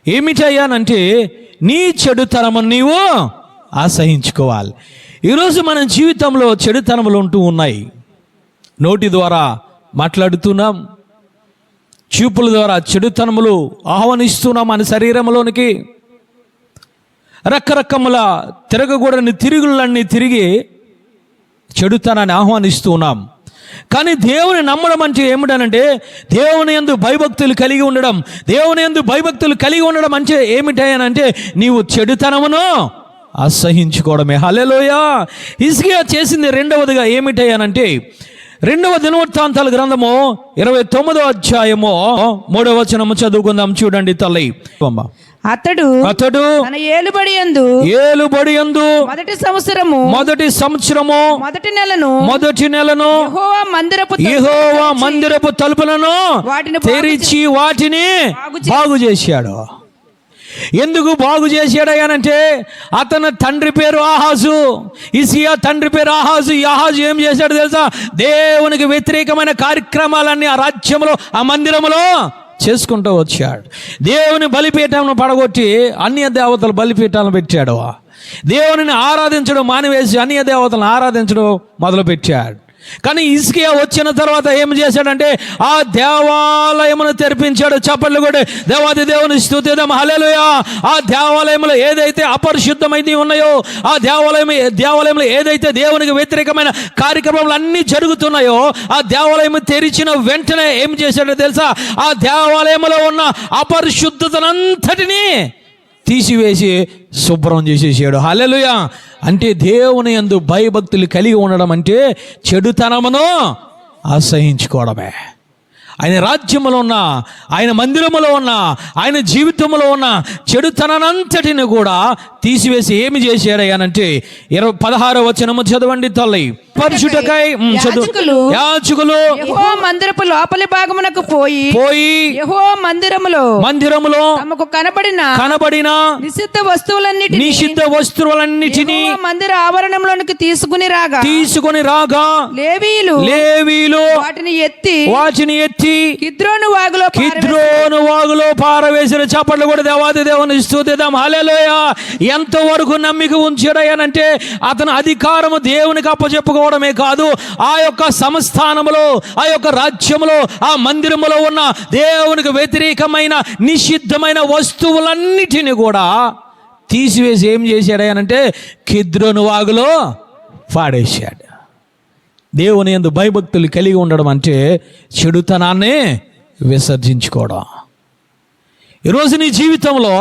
A: ఏమిటయ్యానంటే నీ చెడుతనమును నీవు అసహించుకోవాలి. ఈరోజు మన జీవితంలో చెడుతనములు ఉంటూ ఉన్నాయి. నోటి ద్వారా మాట్లాడుతున్నాం, చూపుల ద్వారా చెడుతనములు ఆహ్వానిస్తున్నాం మన శరీరంలోనికి. రకరకముల తిరగకూడని తిరుగులన్నీ తిరిగి చెడుతనాన్ని ఆహ్వానిస్తున్నాం. కానీ దేవుని నమ్మడం అంటే ఏమిటనంటే దేవుని యందు భయభక్తులు కలిగి ఉండడం. దేవుని యందు భయభక్తులు కలిగి ఉండడం అంటే ఏమిటనంటే నీవు చెడుతనమును అసహించుకోవడమే. హల్లెలూయా. హిజ్కియా చేసింది రెండవదిగా ఏమిటయ్యానంటే 2వ దినవృత్తాంతాల గ్రంథము 29వ అధ్యాయము 3వ వచనము చదువుకుందాం. చూడండి తల్లి.
C: అతడు తన ఏలుబడి యందు మొదటి సంవత్సరము మొదటి నెలను యెహోవా మందిరపు తలుపులను తెరిచి వాటిని బాగు చేశాడు. ఎందుకు బాగు చేశాడయ్యానంటే అతని తండ్రి పేరు ఆహాజు, హిజ్కియా తండ్రి పేరు ఆహాజు. ఈ ఆహాజు ఏం చేశాడు తెలుసా? దేవునికి వ్యతిరేకమైన కార్యక్రమాలన్నీ ఆ రాజ్యంలో ఆ మందిరంలో చేసుకుంటూ వచ్చాడు. దేవుని బలిపీఠాలను పడగొట్టి అన్య దేవతల బలిపీఠాలను పెట్టాడు. దేవునిని ఆరాధించడం మానివేసి అన్య దేవతలను ఆరాధించడం మొదలుపెట్టాడు. కానీ హిజ్కియా వచ్చిన తర్వాత ఏం చేశాడంటే ఆ దేవాలయమును తెరిపించాడు. చప్పట్లు కూడా దేవాది దేవుని స్తుతిద్దాం. హల్లెలూయా. ఆ దేవాలయంలో ఏదైతే అపరిశుద్ధమైనవి ఉన్నాయో, ఆ దేవాలయంలో ఏదైతే దేవునికి వ్యతిరేకమైన కార్యక్రమాలు అన్నీ జరుగుతున్నాయో, ఆ దేవాలయం తెరిచిన వెంటనే ఏం చేశాడో తెలుసా? ఆ దేవాలయంలో ఉన్న అపరిశుద్ధతనంతటినీ తీసివేసి శుభ్రం చేసేసాడు. హల్లెలూయా. అంటే దేవుని యందు భయభక్తులు కలిగి ఉండడం అంటే చెడుతనమును అసహించుకోవడమే. ఆయన రాజ్యములో ఉన్న, ఆయన మందిరములో ఉన్న, ఆయన జీవితంలో ఉన్న చెడుతనంతటిని కూడా తీసివేసి ఏమి చేశాడయ్యానంటే 16వ వచనము చదవండి తల్లి. పరిశుద్ధకై యాజకులు
D: యెహోవా మందిరపు లోపలి భాగమునకు పోయి యెహోవా మందిరములో తమకు కనబడిన నిషిద్ధ వస్తువులన్నిటిని మందిర ఆవరణంలోనికి తీసుకుని రాగా లేవీయులు వాటిని ఎత్తి కిద్రోను వాగులో పారవేసిన. చప్పట్లు కూడా దేవాది దేవుని స్తుతిద్దాం. హల్లెలూయా. ఎంతవరకు నమ్మిక ఉంచాడయ్యానంటే అతను అధికారము దేవునికి అప్పచెప్పుకోవడమే కాదు, ఆ యొక్క సంస్థానములో, ఆ యొక్క రాజ్యములో, ఆ మందిరములో ఉన్న దేవునికి వ్యతిరేకమైన నిషిద్ధమైన వస్తువులన్నిటిని కూడా తీసివేసి ఏం చేశాడయ్యానంటే కిద్రోను వాగులో పాడేశాడు. దేవుని యందు భయభక్తులు కలిగి ఉండడం అంటే చెడుతనాన్ని విసర్జించుకోవడం. ఈరోజు నీ జీవితంలో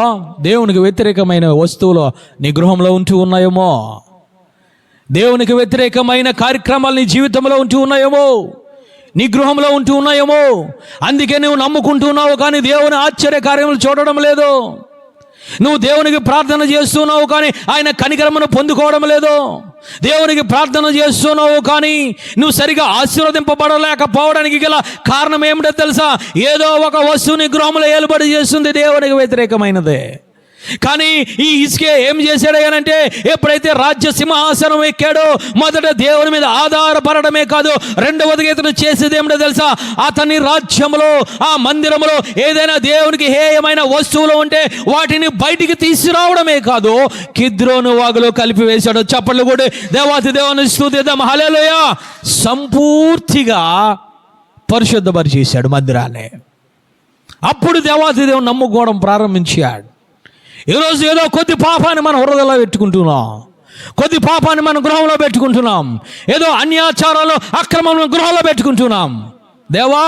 D: దేవునికి వ్యతిరేకమైన వస్తువులు నీ గృహంలో ఉంటూ ఉన్నాయేమో, దేవునికి వ్యతిరేకమైన కార్యక్రమాలు నీ జీవితంలో ఉంటూ ఉన్నాయేమో, నీ గృహంలో ఉంటూ ఉన్నాయేమో. అందుకే నువ్వు నమ్ముకుంటున్నావు కానీ దేవుని ఆశ్చర్య కార్యములు చూడడం లేదు. నువ్వు దేవునికి ప్రార్థన చేస్తున్నావు కానీ ఆయన కనికరమును పొందుకోవడం లేదు. దేవునికి ప్రార్థన చేస్తున్నావు కానీ నువ్వు సరిగా ఆశీర్వదింపబడలేకపోవడానికి గల కారణం ఏమిటో తెలుసా? ఏదో ఒక వస్తువుని గృహంలో ఏలుబడి చేస్తుంది, దేవునికి వ్యతిరేకమైనదే. కానీ ఈ హిజ్కియా ఏం చేశాడయ్యానంటే ఎప్పుడైతే రాజ్య సింహాసనం ఎక్కాడో మొదట దేవుని మీద ఆధారపడమే కాదు, రెండవదిగా ఇతను చేసేది ఏమిటో తెలుసా? అతని రాజ్యంలో, ఆ మందిరంలో ఏదైనా దేవునికి హేయమైన వస్తువులు ఉంటే వాటిని బయటికి తీసుకురావడమే కాదు, కిద్రోను వాగులో కలిపివేశాడు. చప్పట్లు కూడా దేవాతి దేవుని స్తుతిద్దాం. హల్లెలూయా. సంపూర్తిగా పరిశుద్ధపరిచేశాడు మందిరాన్ని. అప్పుడు దేవాతి దేవుని నమ్ముకోవడం ప్రారంభించాడు. ఈరోజు ఏదో కొద్ది పాపాన్ని మనం హృదయంలో పెట్టుకుంటున్నాం, కొద్ది పాపాన్ని మనం గృహంలో పెట్టుకుంటున్నాం, ఏదో అన్యాచారాలు అక్రమంలో గృహంలో పెట్టుకుంటున్నాం. దేవా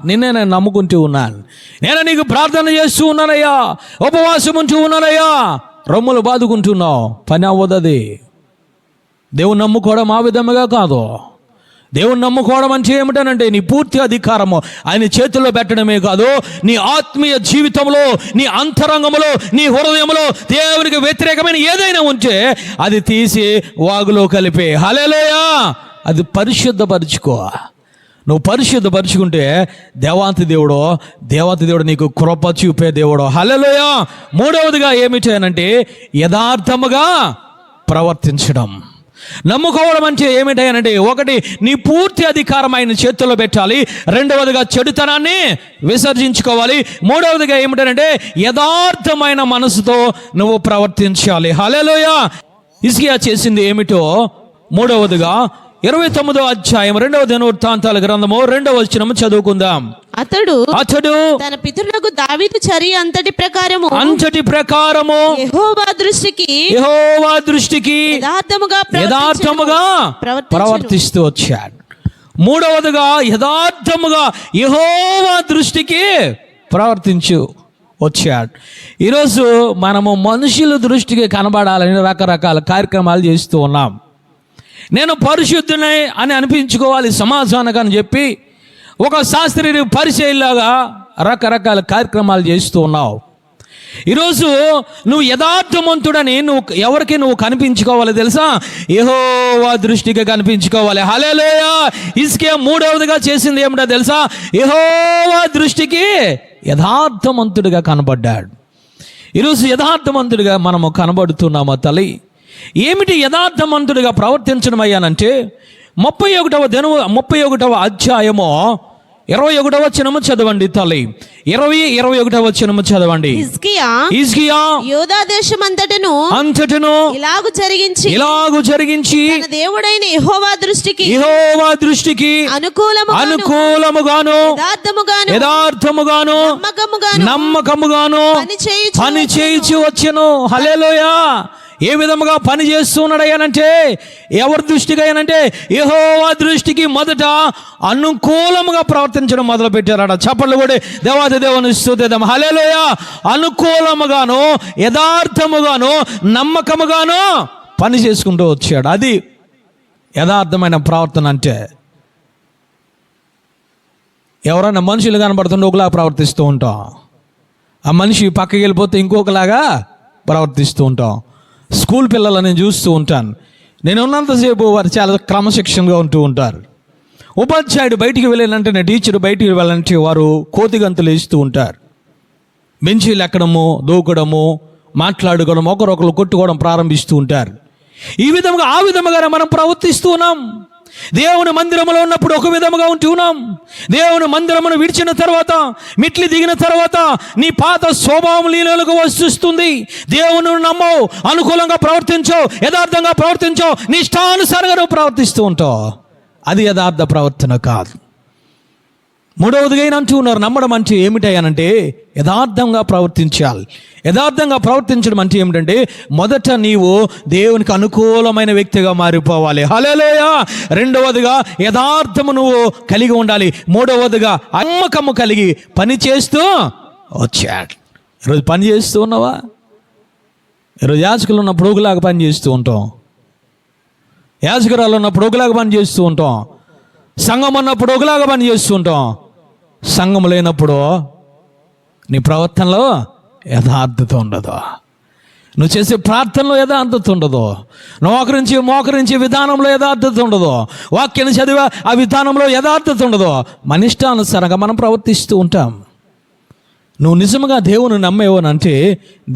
D: నిన్నే నేను నమ్ముకుంటూ ఉన్నాను, నేను నీకు ప్రార్థన చేస్తూ ఉన్నానయ్యా, ఉపవాసం ఉంటూ ఉన్నానయ్యా, రొమ్ములు బాదుకుంటున్నావు, పని అవ్వదది. దేవుని నమ్ముకోవడం ఆ విధముగా కాదు. దేవుని నమ్ముకోవడం అంటే ఏమిటనంటే నీ పూర్తి అధికారము ఆయన చేతుల్లో పెట్టడమే కాదు, నీ ఆత్మీయ జీవితంలో, నీ అంతరంగంలో, నీ హృదయంలో దేవునికి వ్యతిరేకమైన ఏదైనా ఉంటే అది తీసి వాగులో కలిపే. హల్లెలూయా. అది పరిశుద్ధపరచుకో. నువ్వు పరిశుద్ధపరుచుకుంటే దేవాతి దేవుడు నీకు కృప చూపే దేవుడు. హల్లెలూయా. మూడవదిగా ఏమిటి అనంటే యథార్థముగా ప్రవర్తించడం. నమ్ముకోవడం అంటే ఏమిటంటే ఒకటి నీ పూర్తి అధికారం ఆయన చేతుల్లో పెట్టాలి, రెండవదిగా చెడుతనాన్ని విసర్జించుకోవాలి, మూడవదిగా ఏమిటంటే యథార్థమైన మనసుతో నువ్వు ప్రవర్తించాలి. హల్లెలూయా. హిజ్కియా చేసింది ఏమిటో మూడవదిగా 29వ అధ్యాయం 2వ దినవృత్తాంతాల గ్రంథము 2వ వచనము చదువుకుందాం.
B: అతడు తన పితరులకు దావీదు చర్య అంతటి ప్రకారము యెహోవా దృష్టికి యథార్థముగా ప్రవర్తిస్తూ వచ్చాడు. మూడవదిగా యథార్థముగా యెహోవా దృష్టికి ప్రవర్తించు వచ్చాడు. ఈరోజు మనము మనుషుల దృష్టికి కనబడాలని రకరకాల కార్యక్రమాలు చేస్తూ ఉన్నాం. నేను పరిశుద్ధుని అని అనిపించుకోవాలి సమాజానికి అని చెప్పి ఒక శాస్త్రీయ పరిచయలాగా రకరకాల కార్యక్రమాలు చేస్తూ ఉన్నావు. ఈరోజు నువ్వు యథార్థవంతుడని ఎవరికి నువ్వు కనిపించుకోవాలి తెలుసా? యెహోవా దృష్టికి కనిపించుకోవాలి. హల్లెలూయా. హిజ్కియా మూడవదిగా చేసింది ఏమిటో తెలుసా? యెహోవా దృష్టికి యథార్థవంతుడిగా కనబడ్డాడు. ఈరోజు యథార్థవంతుడిగా మనము కనబడుతున్నామా తల్లి? ఏమిటి యథార్థవంతుడిగా ప్రవర్తించడం అయ్యానంటే 31వ అధ్యాయము 21వ వచనము చదవండి తల్లి. 21వ వచనము చదవండి. హిజ్కియా యూదా దేశమంతటను ఇలాగు జరిగించి తన దేవుడైన యెహోవా దృష్టికి అనుకూలముగాను యథార్థముగాను నమ్మకముగాను పని చేయించి వచ్చెను. హల్లెలూయా.
C: ఏ విధముగా పని చేస్తున్నాడు అయ్యానంటే, ఎవరి దృష్టికి అయ్యానంటే యెహోవా దృష్టికి మొదట అనుకూలముగా ప్రవర్తించడం మొదలు పెట్టారట. చప్పట్లు కూడా దేవాది దేవుని స్తుతిద్దాం. హల్లెలూయా. అనుకూలముగాను, యథార్థముగాను, నమ్మకముగాను పని చేసుకుంటూ వచ్చాడు. అది యథార్థమైన ప్రవర్తన అంటే. ఎవరైనా మనుషులు కనబడుతుంటే ఒకలాగా ప్రవర్తిస్తూ ఉంటాం, ఆ మనిషి పక్కకి వెళ్ళిపోతే ఇంకొకలాగా ప్రవర్తిస్తూ ఉంటాం. స్కూల్ పిల్లలు నేను చూస్తూ ఉంటాను. నేను ఉన్నంతసేపు వారు చాలా క్రమశిక్షణగా ఉంటూ ఉంటారు. ఉపాధ్యాయుడు బయటికి వెళ్ళాలంటే, టీచర్ బయటికి వెళ్ళాలంటే వారు కోతిగంతులు వేస్తూ ఉంటారు. బెంచీలు ఎక్కడము, దూకడము, మాట్లాడుకోవడం, ఒకరొకరు కొట్టుకోవడం ప్రారంభిస్తూ ఉంటారు. ఈ విధంగా ఆ విధముగా మనం ప్రవర్తిస్తూ ఉన్నాం. దేవుని మందిరంలో ఉన్నప్పుడు ఒక విధముగా ఉంటూ ఉన్నాం. దేవుని మందిరమును విడిచిన తర్వాత, మిట్లి దిగిన తర్వాత నీ పాత స్వభావం లీలలకు వస్తుంది. దేవుని నమ్మవు, అనుకూలంగా ప్రవర్తించవు, యథార్థంగా ప్రవర్తించవు, నీ ఇష్టానుసారంగా నువ్వు ప్రవర్తిస్తూ ఉంటావు. అది యథార్థ ప్రవర్తన కాదు. మూడవదిగా అంటూ ఉన్నారు, నమ్మడం అంటే ఏమిటయ్యానంటే యథార్థంగా ప్రవర్తించాలి. యథార్థంగా ప్రవర్తించడం అంటే ఏమిటంటే మొదట నీవు దేవునికి అనుకూలమైన వ్యక్తిగా మారిపోవాలి. హల్లెలూయా. రెండవదిగా యథార్థము నువ్వు కలిగి ఉండాలి. మూడవదిగా నమ్మకము కలిగి పని చేస్తూ వచ్చాడు. ఈరోజు పని చేస్తూ ఉన్నావా? ఈరోజు యాజకులు ఉన్నప్పుడు ఒకలాగా పని చేస్తూ ఉంటాం, యాజకురాలు ఉన్నప్పుడు ఒకలాగా పని చేస్తూ ఉంటాం, సంఘం ఉన్నప్పుడు ఒకలాగా పని చేస్తూ ఉంటాం. సంఘం లేనప్పుడు నీ ప్రవర్తనలో యథార్థత ఉండదు, నువ్వు చేసే ప్రార్థనలో యథార్థత ఉండదు, నువ్వు మోకరించి విధానంలో యథార్థత ఉండదు, వాక్యాన్ని చదివే ఆ విధానంలో యథార్థత ఉండదు. మన ఇష్టానుసారంగా మనం ప్రవర్తిస్తూ ఉంటాం. నువ్వు నిజంగా దేవుని నమ్మేవనంటే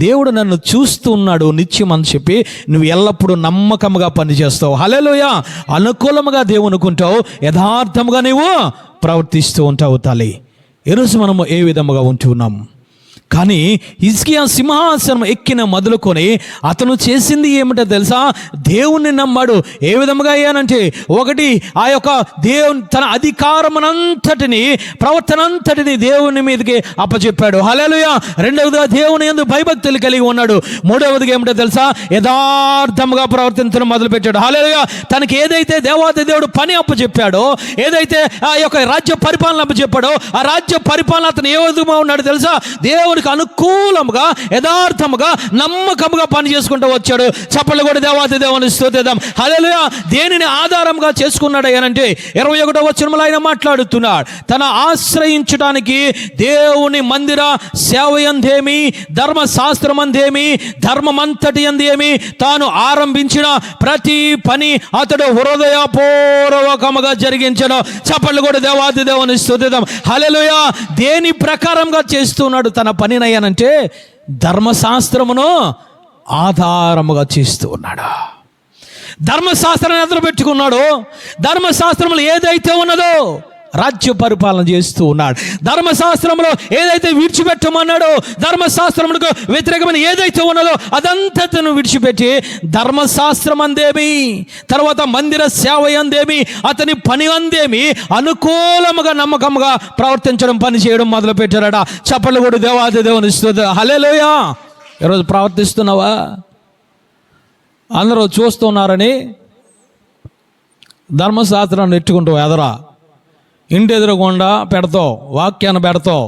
C: దేవుడు నన్ను చూస్తూ ఉన్నాడు నిత్యం అని చెప్పి నువ్వు ఎల్లప్పుడూ నమ్మకముగా పనిచేస్తావు. హల్లెలూయా. అనుకూలముగా దేవునుకుంటావు, యథార్థముగా నీవు ప్రవర్తిస్తూ ఉంటావు తల్లి. ఈరోజు మనము ఏ విధముగా ఉంటున్నాం? కానీ హిజ్కియా సింహాసనం ఎక్కిన మొదలుకొని అతను చేసింది ఏమిటో తెలుసా? దేవుణ్ణి నమ్మాడు. ఏ విధముగా అయ్యానంటే, ఒకటి ఆ యొక్క దేవుని తన అధికారమునంతటిని, ప్రవర్తనంతటిని దేవుని మీదకి అప్పచెప్పాడు. హల్లెలూయా. రెండవదిగా దేవుని యందు భయభక్తులు కలిగి ఉన్నాడు. మూడవదిగా ఏమిటో తెలుసా? యథార్థముగా ప్రవర్తించడం మొదలుపెట్టాడు. హల్లెలూయా. తనకి ఏదైతే దేవాది దేవుడు పని అప్పచెప్పాడో, ఏదైతే ఆ యొక్క రాజ్య పరిపాలన అప్పచెప్పాడో, ఆ రాజ్య పరిపాలన అతను ఏ విధంగా ఉన్నాడు తెలుసా? దేవుడికి అనుకూలముగా, యథార్థముగా, నమ్మకముగా పని చేసుకుంటూ వచ్చాడు. చప్పట్లు కూడా దేవాది దేవుని స్తుతిద్దాం. హల్లెలూయా. దేనిని ఆధారంగా చేసుకున్నాడు అనంటే 21వ వచనంలో ఆయన మాట్లాడుతున్నాడు. తన ఆశ్రయించడానికి దేవుని మందిర సేవయందేమి, ధర్మశాస్త్రమందేమి, ధర్మమంతటి అందేమి, తాను ఆరంభించిన ప్రతి పని అతడు హృదయపూర్వకముగా జరిగించను. చప్పట్లు కూడా దేవాది దేవుని స్తుతిద్దాం. హల్లెలూయా. దేని ప్రకారంగా చేస్తున్నాడు తన పనినయ్యానంటే ధర్మశాస్త్రమును ఆధారముగా చేస్తూ ఉన్నాడు. ధర్మశాస్త్రాన్ని ఎదురు పెట్టుకున్నాడు. ధర్మశాస్త్రములు ఏదైతే ఉన్నదో రాజ్య పరిపాలన చేస్తూ ఉన్నాడు. ధర్మశాస్త్రంలో ఏదైతే విడిచిపెట్టమన్నాడో, ధర్మశాస్త్రములకు వ్యతిరేకమైన ఏదైతే ఉన్నదో అదంతను విడిచిపెట్టి ధర్మశాస్త్రం అందేమి, తర్వాత మందిర సేవ అందేమి, అతని పని అందేమి అనుకూలముగా, నమ్మకముగా ప్రవర్తించడం, పని చేయడం మొదలు పెట్టారట. చప్పట్లు కూడా దేవాది దేవుని స్తుతి. హల్లెలూయా. ఈరోజు ప్రవర్తిస్తున్నావా? అందరూ చూస్తున్నారని ధర్మశాస్త్రాన్ని నెట్టుకుంటావు, ఎదరా ఇంటి ఎదురకుండా పెడతావు, వాక్యాన్ని పెడతావు.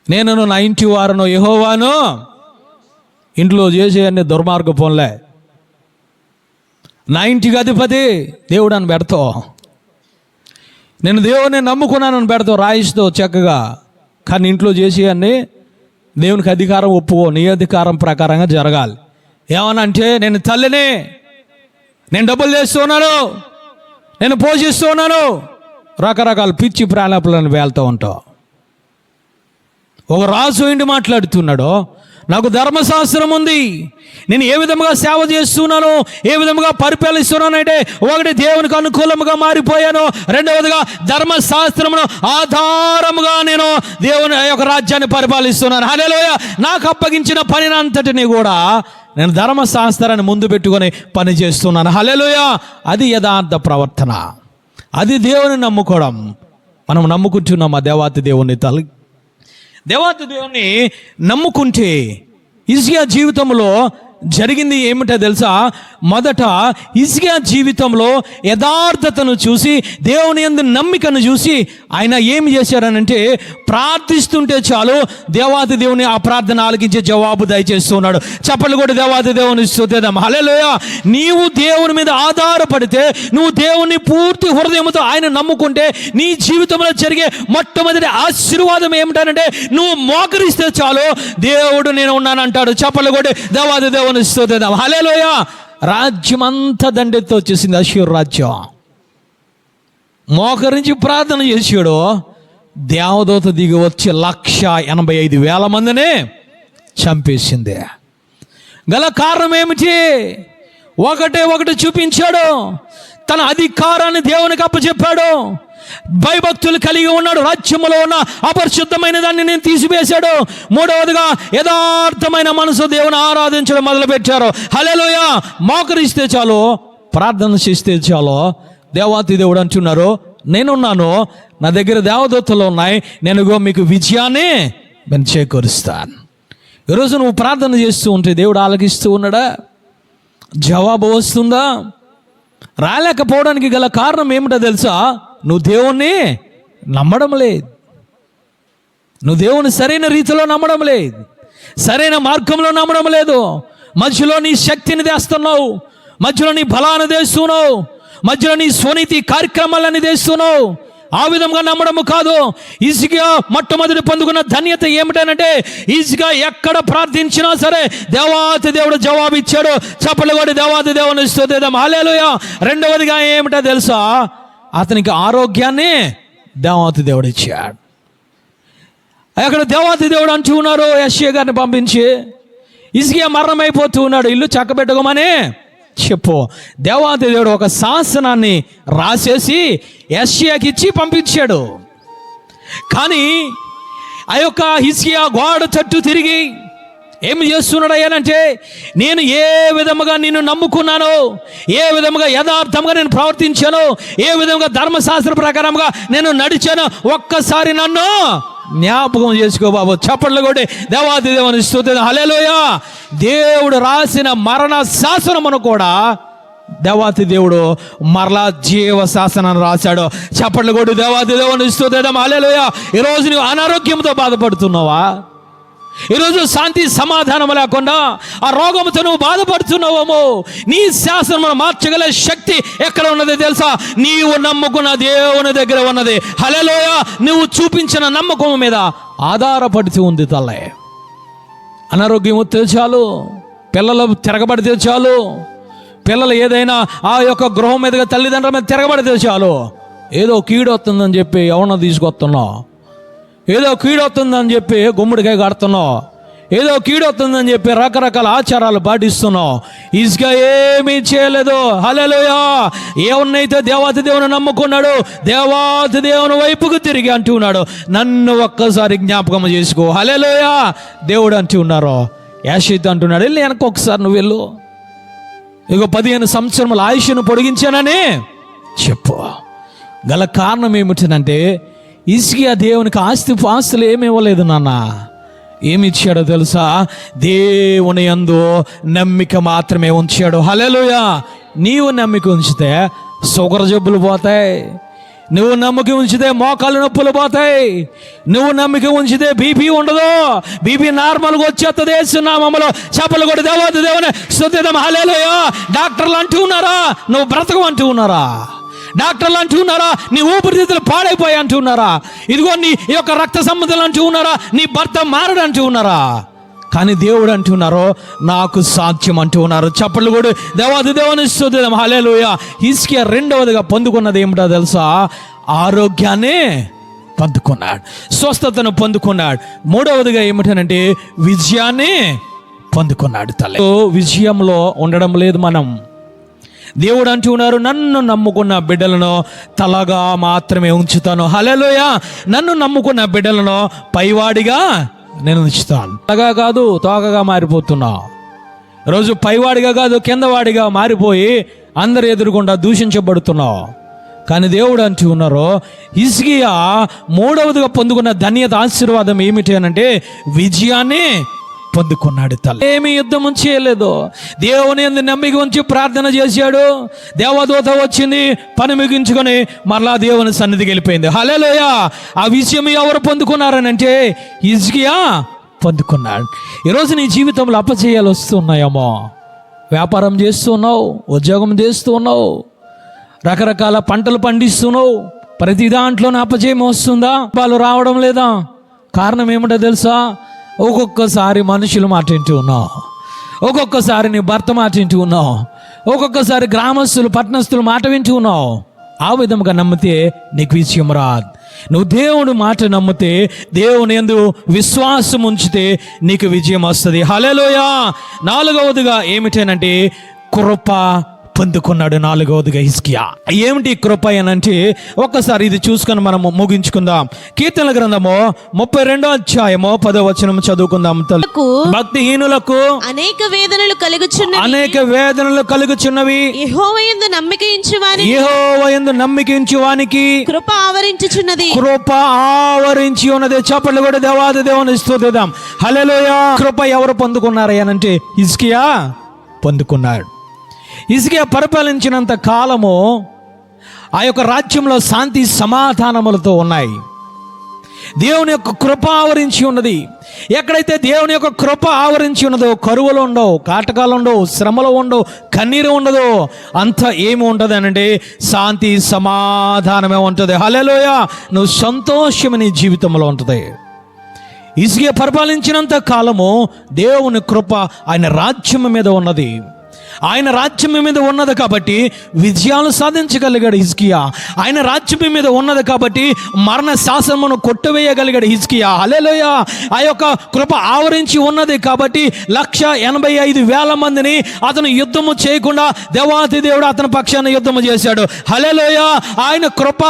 C: నేను నా ఇంటి వారును యెహోవాను, ఇంట్లో చేసే అన్ని దుర్మార్గ పనులే, నా ఇంటికి అధిపతి దేవుడు అని పెడతావు. నేను దేవుని నమ్ముకున్నానని పెడతావు, రాయిస్తావు చక్కగా. కానీ ఇంట్లో చేసే అన్ని దేవునికి అధికారం ఒప్పుకో, నీ అధికారం ప్రకారంగా జరగాలి. ఏమనంటే నేను తల్లిని, నేను డబ్బులు చేస్తున్నాను, నేను పోషిస్తున్నాను, రకరకాల పిచ్చి ప్రాణాలను వేళ్తూ ఉంటావు. ఒక రాజు ఏంటి మాట్లాడుతున్నాడో, నాకు ధర్మశాస్త్రం ఉంది, నేను ఏ విధముగా సేవ చేస్తున్నాను, ఏ విధముగా పరిపాలిస్తున్నాను అంటే, ఒకటి దేవునికి అనుకూలముగా మారిపోయాను, రెండవదిగా ధర్మశాస్త్రమును ఆధారముగా నేను దేవుని యొక్క రాజ్యాన్ని పరిపాలిస్తున్నాను. హల్లెలూయా. నాకు అప్పగించిన పనిని అంతటిని కూడా నేను ధర్మశాస్త్రాన్ని ముందు పెట్టుకొని పని చేస్తున్నాను. హల్లెలూయా. అది యథార్థ ప్రవర్తన, అది దేవుని నమ్ముకోవడం. మనం నమ్ముకుంటున్నాం ఆ దేవాతి దేవుని తల్లి. దేవాతి దేవుని నమ్ముకుంటే హిజ్కియా జీవితంలో జరిగింది ఏమిటో తెలుసా? మొదట హిజ్కియా జీవితంలో యథార్థతను చూసి, దేవుని యందు నమ్మికను చూసి ఆయన ఏమి చేశారనంటే, ప్రార్థిస్తుంటే చాలు దేవాది దేవుని ఆ ప్రార్థన ఆలకించే జవాబు దయచేస్తున్నాడు. చప్పట్లు కూడా దేవాది దేవుని స్తుతిద్దాం. హల్లెలూయా. నీవు దేవుని మీద ఆధారపడితే, నువ్వు దేవుని పూర్తి హృదయంతో ఆయన నమ్ముకుంటే, నీ జీవితంలో జరిగే మొట్టమొదటి ఆశీర్వాదం ఏమిటంటే, నువ్వు మోకరిస్తే చాలు దేవుడు నేను ఉన్నాను అంటాడు. చప్పట్లు కూడా దేవాది దేవుని స్తుతిద్దాం. హల్లెలూయా. రాజ్యం అంతా దండెత్తి వచ్చేసింది, అష్షూరు రాజ్యం. మోకరించి ప్రార్థన చేసాడు, దేవదూత దిగి వచ్చి 185,000 మందిని చంపేసింది. గల కారణం ఏమిటి? ఒకటి చూపించాడు, తన అధికారాన్ని దేవునికి అప్పచెప్పాడు. భయభక్తులు కలిగి ఉన్నాడు. రాజ్యములో ఉన్న అపరిశుద్ధమైన దాన్ని నేను తీసివేశాడు. మూడవదిగా యథార్థమైన మనసు దేవుని ఆరాధించడం మొదలుపెట్టారు. హల్లెలూయా. మోకరిస్తే చాలు, ప్రార్థన చేస్తే చాలు దేవాతి దేవుడు అంటున్నారు, నేనున్నాను, నా దగ్గర దేవదూతలు ఉన్నాయి, నేను మీకు విజయాన్ని నేను చేకూరుస్తాను. ఈరోజు నువ్వు ప్రార్థన చేస్తూ ఉంటే దేవుడు ఆలకిస్తూ ఉన్నాడా? జవాబు వస్తుందా? రాలేకపోవడానికి గల కారణం ఏమిటో తెలుసా? నువ్వు దేవుణ్ణి నమ్మడం లేదు. నువ్వు దేవుని సరైన రీతిలో నమ్మడం లేదు, సరైన మార్గంలో నమ్మడం లేదు. మధ్యలో నీ శక్తిని తెస్తున్నావు, మధ్యలో నీ బలాన్ని తెస్తున్నావు, మధ్యలో నీ స్వనీతి కార్యక్రమాలని తెస్తున్నావు. ఆ విధంగా నమ్మడము కాదు. హిజ్కియా మొట్టమొదటి పొందుకున్న ధన్యత ఏమిటనంటే, హిజ్కియా ఎక్కడ ప్రార్థించినా సరే దేవాతి దేవుడు జవాబు ఇచ్చాడు. చప్పట్లు కొట్టి దేవాతి దేవుని స్తుతిద్దాం. హల్లెలూయా. రెండవదిగా ఏమిటో తెలుసా? అతనికి ఆరోగ్యాన్ని దేవాతి దేవుడు ఇచ్చాడు. అక్కడ దేవాతి దేవుడు అంటూ ఉన్నారు, యెషయా గారిని పంపించి, హిజ్కియా మరణమైపోతూ ఉన్నాడు, ఇల్లు చక్కబెట్టుకోమని చెప్పు. దేవాతి దేవుడు ఒక శాసనాన్ని రాసేసి యెషయాకి ఇచ్చి పంపించాడు. కానీ ఆ యొక్క హిజ్కియా గోడ చుట్టూ తిరిగి ఏమి చేస్తున్నాడు అయ్యానంటే, నేను ఏ విధముగా నిన్ను నమ్ముకున్నాను, ఏ విధముగా యథార్థంగా నేను ప్రవర్తించాను, ఏ విధంగా ధర్మశాస్త్ర ప్రకారంగా నేను నడిచాను, ఒక్కసారి నన్ను జ్ఞాపకం చేసుకో బాబు. చప్పట్లు కొట్టి దేవాది దేవుని స్తుతిద్దాం. హల్లెలూయా. దేవుడు రాసిన మరణ శాసనమును కూడా దేవాతి దేవుడు మరలా జీవ శాసనాన్ని రాశాడు. చప్పట్లు కొట్టి దేవాది దేవుని స్తుతిద్దాం. హల్లెలూయా. ఈరోజు నువ్వు అనారోగ్యంతో బాధపడుతున్నావా? ఈరోజు శాంతి సమాధానం లేకుండా ఆ రోగంతో నువ్వు బాధపడుతున్నావేమో, నీ శాసనం మార్చగల శక్తి ఎక్కడ ఉన్నది తెలుసా? నీవు నమ్ముకున్న దేవుని దగ్గర ఉన్నది. హల్లెలూయా. నువ్వు చూపించిన నమ్మకం మీద ఆధారపడుతూ ఉంది తల్లే. అనారోగ్యం వస్తే చాలు, పిల్లలు తిరగబడితే చాలు, పిల్లలు ఏదైనా ఆ యొక్క గృహం మీదుగా తల్లిదండ్రుల మీద తిరగబడితే చాలు, ఏదో కీడు వస్తుందని చెప్పి ఎవరినో తీసుకొస్తున్నావు, ఏదో కీడొస్తుందని చెప్పి గుమ్మడికాయ కడుతున్నావు, ఏదో కీడొస్తుందని చెప్పి రకరకాల ఆచారాలు పాటిస్తున్నావు. హిజ్కియా ఏమీ చేయలేదు. హల్లెలూయా. ఎవరినైతే దేవాతి దేవుని నమ్ముకున్నాడు, దేవాతి దేవుని వైపుకు తిరిగి అంటున్నాడు, నన్ను ఒక్కసారి జ్ఞాపకం చేసుకో. హల్లెలూయా. దేవుడు అంటూ ఉన్నారు. యెషయా అంటున్నాడు, వెళ్ళి వెనక ఒకసారి నువ్వు వెళ్ళు, ఇగో 15 సంవత్సరముల ఆయుష్ను పొడిగించానని చెప్పు. గల కారణం ఏమిటంటే, హిజ్కియా దేవునికి ఆస్తులు ఏమి ఇవ్వలేదు నాన్న. ఏమి ఇచ్చాడో తెలుసా? దేవుని యందు నమ్మిక మాత్రమే ఉంచాడు. హల్లెలూయా. నీవు నమ్మిక ఉంచితే షుగర్ జబ్బులు పోతాయి, నువ్వు నమ్మిక ఉంచితే మోకాలు నొప్పులు పోతాయి, నువ్వు నమ్మిక ఉంచితే బీపీ ఉండదు, బీపీ నార్మల్గా వచ్చేస్తుంది. యేసునామములో చప్పట్లు కొట్టి దేవాతి దేవుని స్తుతిద్దాం. హల్లెలూయా. డాక్టర్లు అంటూ ఉన్నారా నువ్వు బ్రతకం అంటూ ఉన్నారా? డాక్టర్లు అంటూ ఉన్నారా నీ ఊపిరితిత్తులు పాడైపోయి అంటూ ఉన్నారా? ఇదిగో నీ యొక్క రక్త సంబంధాలు అంటూ ఉన్నారా? నీ భర్త మారడు అంటూ ఉన్నారా? కానీ దేవుడు అంటున్నారు, నాకు సాధ్యం అంటూ ఉన్నారు. చప్పట్లు కూడా దేవాది దేవుని స్తుతిద్దాం. హల్లెలూయా. హిజ్కియా రెండవదిగా పొందుకున్నది ఏమిటో తెలుసా? ఆరోగ్యాన్ని పొందుకున్నాడు, స్వస్థతను పొందుకున్నాడు. మూడవదిగా ఏమిటనంటే విజయాన్ని పొందుకున్నాడు. తల్లి విజయంలో ఉండడం లేదు మనం. దేవుడు అంటూ ఉన్నారు, నన్ను నమ్ముకున్న బిడ్డలను తలగా మాత్రమే ఉంచుతాను. హల్లెలూయా. నన్ను నమ్ముకున్న బిడ్డలను పైవాడిగా నేను ఉంచుతాను. తలగా కాదు తోకగా మారిపోతున్నావు. రోజు పైవాడిగా కాదు కిందవాడిగా మారిపోయి అందరు ఎదురుకుండా దూషించబడుతున్నావు. కానీ దేవుడు అంటూ ఉన్నారు, హిజ్కియా మూడవదిగా పొందుకున్న ధన్యత ఆశీర్వాదం ఏమిటి అనంటే విజయాన్ని పొందుకున్నాడు. తల్లి ఏమి యుద్ధం చేయలేదు, దేవుని యందు నమ్మిక ఉంచి ప్రార్థన చేశాడు. దేవదూత వచ్చింది, పని ముగించుకొని మరలా దేవుని సన్నిధికి వెళ్ళిపోయింది. హల్లెలూయా. ఆ విషయం ఎవరు పొందుకున్నారనంటే హిజ్కియా పొందుకున్నాడు. ఈరోజు నీ జీవితంలో అపజయాలు వస్తున్నాయేమో. వ్యాపారం చేస్తూ ఉన్నావు, ఉద్యోగం చేస్తూ ఉన్నావు, రకరకాల పంటలు పండిస్తున్నావు, ప్రతి దాంట్లోనే అపజయం వస్తుందా? వాళ్ళు రావడం లేదా? కారణం ఏమిటో తెలుసా? ఒక్కొక్కసారి మనుషులు మాట వింటూ ఉన్నావు, ఒక్కొక్కసారి నీ భర్త మాట వింటూ ఉన్నావు, ఒక్కొక్కసారి గ్రామస్తులు పట్టణస్తులు మాట వింటూ ఉన్నావు. ఆ విధంగా నమ్మితే నీకు విజయం రాదు. నువ్వు దేవుని మాట నమ్మితే, దేవుని యందు విశ్వాసం ఉంచితే నీకు విజయం వస్తుంది. హల్లెలూయా. నాలుగవదిగా ఏమిటనంటే కృప పొందుకున్నాడు. నాలుగవదిగా హిజ్కియా. ఏమిటి కృప అనంటే ఒక్కసారి ఇది చూసుకొని మనము ముగించుకుందాం. కీర్తనల గ్రంథము 32వ అధ్యాయము 10వ వచనం చదువుకుందాం. భక్తిహీనులకు
B: అనేక వేదనలు
C: కలుగుచున్నవి,
B: యెహోవా యందు నమ్మిక ఉంచు వానికి కృప ఆవరించి ఉన్నది. చప్పట్లు కూడా దేవాది దేవుని స్తుతిద్దాం. హల్లెలూయా. కృప ఎవరు పొందుకున్నారు అనంటే హిజ్కియా పొందుకున్నాడు. హిజ్కియా పరిపాలించినంత కాలము ఆ యొక్క రాజ్యంలో శాంతి సమాధానములతో ఉన్నాయి. దేవుని యొక్క కృప ఆవరించి ఉన్నది. ఎక్కడైతే దేవుని యొక్క కృప ఆవరించి ఉన్నదో కరువులు ఉండవు, కాటకాలు ఉండవు, శ్రమలు ఉండవు, కన్నీరు ఉండదు. అంత ఏమి ఉంటుంది అనంటే శాంతి సమాధానమే ఉంటుంది. హల్లెలూయా. నువ్వు సంతోషం నీ జీవితంలో ఉంటుంది. హిజ్కియా పరిపాలించినంత కాలము దేవుని కృప ఆయన రాజ్యం మీద ఉన్నది. ఆయన రాజ్యం మీద ఉన్నది కాబట్టి విజయాలు సాధించగలిగాడు హిజ్కియా. ఆయన రాజ్యం మీద ఉన్నది కాబట్టి మరణ శాసనమును కొట్టువేయగలిగాడు హిజ్కియా. హల్లెలూయా. ఆ యొక్క కృప ఆవరించి ఉన్నది కాబట్టి 185,000 మందిని అతను యుద్ధము చేయకుండా దేవాతి దేవుడు అతని పక్షాన యుద్ధము చేశాడు. హల్లెలూయా. ఆయన కృప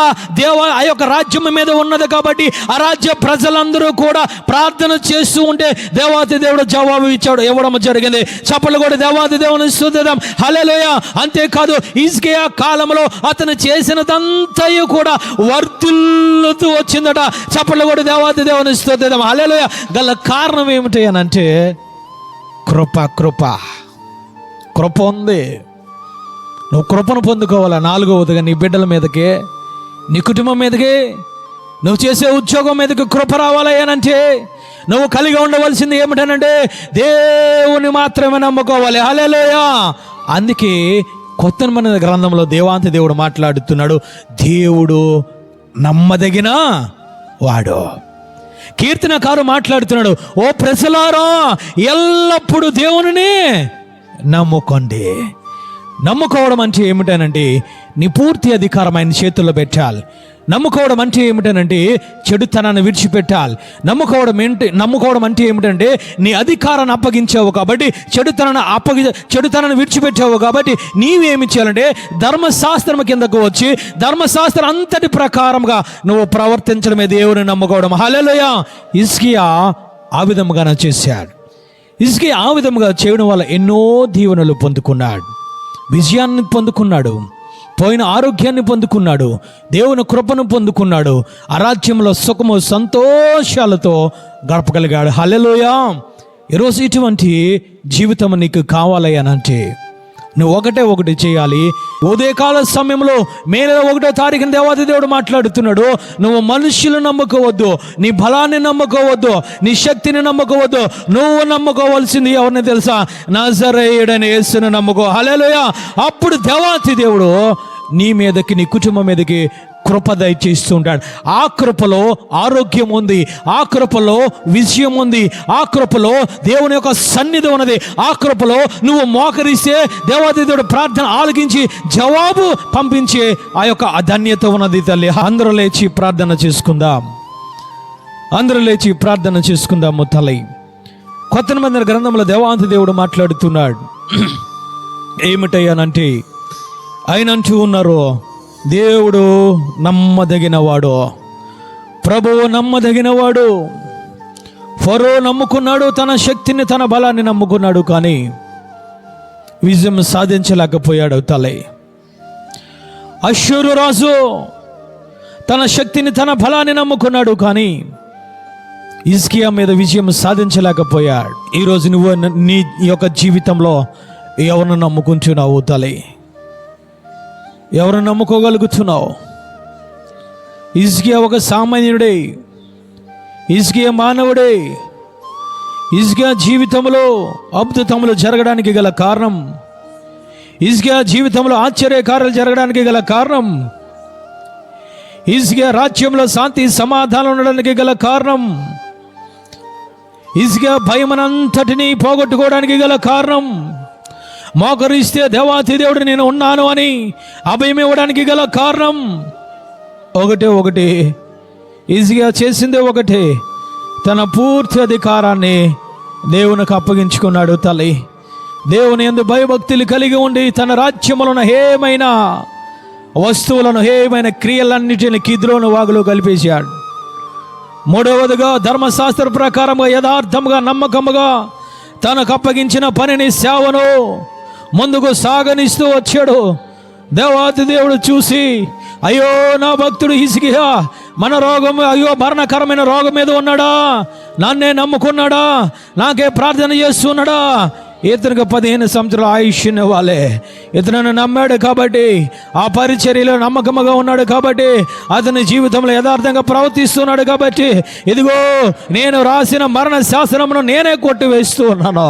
B: ఆ యొక్క రాజ్యం మీద ఉన్నది కాబట్టి ఆ రాజ్య ప్రజలందరూ కూడా ప్రార్థన చేస్తూ ఉంటే దేవాతి దేవుడు జవాబు ఇవ్వడం జరిగింది. చప్పట్లు కూడా దేవాతి దేవుని స్తుతిద్దాం. హల్లెలూయా. అంతేకాదు హిజ్కియా కాలంలో అతను చేసినదంతయు కూడా వర్ధిల్లుతూ వచ్చిందట. చప్పట్లు కూడా దేవాది దేవుని స్తుతిద్దాం. హల్లెలూయా. గల కారణం ఏమిటి అని అంటే కృప. కృప కృప ఉంది. నువ్వు కృపను పొందుకోవాలా. నాలుగవదిగా నీ బిడ్డల మీదకి, నీ కుటుంబం మీదకి, నువ్వు చేసే ఉద్యోగం మీదకి కృప రావాలి అనంటే నువ్వు కలిగి ఉండవలసింది ఏమిటనంటే దేవుని మాత్రమే నమ్ముకోవాలి. హల్లెలూయా. అందుకే కొత్త నిబంధన గ్రంథంలో దేవాంత దేవుడు మాట్లాడుతున్నాడు, దేవుడు నమ్మదగిన వాడు. కీర్తనకారు మాట్లాడుతున్నాడు, ఓ ప్రజలారా ఎల్లప్పుడూ దేవునిని నమ్ముకోండి. నమ్ముకోవడం అంటే ఏమిటనంటే నీ పూర్తి అధికారం ఆయన చేతుల్లో పెట్టాలి. నమ్ముకోవడం అంటే ఏమిటనంటే చెడుతనాన్ని విడిచిపెట్టాలి. నమ్ముకోవడం అంటే ఏమిటంటే నీ అధికారాన్ని అప్పగించావు కాబట్టి చెడుతనాన్ని విడిచిపెట్టావు కాబట్టి నీవేమి చేయాలంటే ధర్మశాస్త్రం కిందకు వచ్చి ధర్మశాస్త్రం అంతటి ప్రకారంగా నువ్వు ప్రవర్తించడమే దేవుని నమ్ముకోవడం. హల్లెలూయా. హిజ్కియా ఆ విధముగా చేశాడు. హిజ్కియా ఆ విధముగా చేయడం వల్ల ఎన్నో దీవెనలు పొందుకున్నాడు, విజయాన్ని పొందుకున్నాడు, పోయిన ఆరోగ్యాన్ని పొందుకున్నాడు, దేవుని కృపను పొందుకున్నాడు, ఆ రాజ్యంలో సుఖము సంతోషాలతో గడపగలిగాడు. హల్లెలూయా. ఈరోజు ఇటువంటి జీవితం నీకు కావాలి అని అంటే నువ్వు ఒకటి చేయాలి. ఉదయకాల సమయంలో మే నెల 1వ తారీఖున దేవాది దేవుడు మాట్లాడుతున్నాడు, నువ్వు మనుషులు నమ్ముకోవద్దు, నీ బలాన్ని నమ్ముకోవద్దు, నీ శక్తిని నమ్ముకోవద్దు. నువ్వు నమ్ముకోవాల్సింది ఎవరిని తెలుసా? నజరేయుడైన యేసుని నమ్ముకో. హల్లెలూయా. అప్పుడు దేవాది దేవుడు నీ మీదకి, నీ కుటుంబం మీదకి కృప దయచేస్తూ ఉంటాడు. ఆ కృపలో ఆరోగ్యం ఉంది, ఆ కృపలో విజయం ఉంది, ఆ కృపలో దేవుని యొక్క సన్నిధి ఉన్నది. ఆ కృపలో నువ్వు మోకరిస్తే దేవాది దేవుడు ప్రార్థన ఆలకించి జవాబు పంపించే ఆ యొక్క ధన్యత ఉన్నది. తల్లి, అందరూ లేచి ప్రార్థన చేసుకుందాము. తల్లి, కొత్త నిబంధన గ్రంథంలో దేవాది దేవుడు మాట్లాడుతున్నాడు. ఏమిటయ్యానంటే ఆయన అంటూ ఉన్నారు, దేవుడు నమ్మదగినవాడు, ప్రభువు నమ్మదగినవాడు. ఫరో నమ్ముకున్నాడు, తన శక్తిని తన బలాన్ని నమ్ముకున్నాడు, కానీ విజయం సాధించలేకపోయాడు. తలే అష్షూరు రాజు తన శక్తిని తన బలాన్ని నమ్ముకున్నాడు, కానీ హిజ్కియా మీద విజయం సాధించలేకపోయాడు. ఈరోజు నువ్వు నీ యొక్క జీవితంలో ఎవరిని నమ్ముకుంటున్నావు తల్లి? ఎవరిని నమ్ముకోగలుగుతున్నావు? హిజ్కియా ఒక సామాన్యుడే, హిజ్కియా మానవుడే. హిజ్కియా జీవితంలో అద్భుతములు జరగడానికి గల కారణం, హిజ్కియా జీవితంలో ఆశ్చర్యకార్యాలు జరగడానికి గల కారణం, హిజ్కియా రాజ్యంలో శాంతి సమాధానం ఉండడానికి గల కారణం, హిజ్కియా భయమనంతటినీ పోగొట్టుకోవడానికి గల కారణం, మోకరిస్తే దేవాతి దేవుడు నేను ఉన్నాను అని అభయం ఇవ్వడానికి గల కారణం ఒకటే. హిజ్కియా చేసిందే ఒకటే, తన పూర్తి అధికారాన్ని దేవునికి అప్పగించుకున్నాడు తల్లి. దేవుని యందు భయభక్తులు కలిగి ఉండి తన రాజ్యములను హేమైన వస్తువులను, హేమైన క్రియలన్నిటిని కిద్రోను వాగులో కలిపేశాడు. మూడవదిగా ధర్మశాస్త్ర ప్రకారంగా యథార్థముగా నమ్మకముగా తనకు అప్పగించిన పనిని, సేవను ముందుకు సాగనిస్తూ వచ్చాడు. దేవాతి దేవుడు చూసి, అయ్యో నా భక్తుడు హిజ్కియా మన రోగం, అయ్యో మరణకరమైన రోగం మీద ఉన్నాడా, నన్నే నమ్ముకున్నాడా, నాకే ప్రార్థన చేస్తున్నాడా, ఇతనికి 15 సంవత్సరాల ఆయుష్ని ఇవ్వాలి. ఇతను నమ్మాడు కాబట్టి, ఆ పరిచర్యలో నమ్మకముగా ఉన్నాడు కాబట్టి, అతని జీవితంలో యథార్థంగా ప్రవర్తిస్తున్నాడు కాబట్టి, ఇదిగో నేను రాసిన మరణ శాసనమును నేనే కొట్టివేస్తూ ఉన్నాను,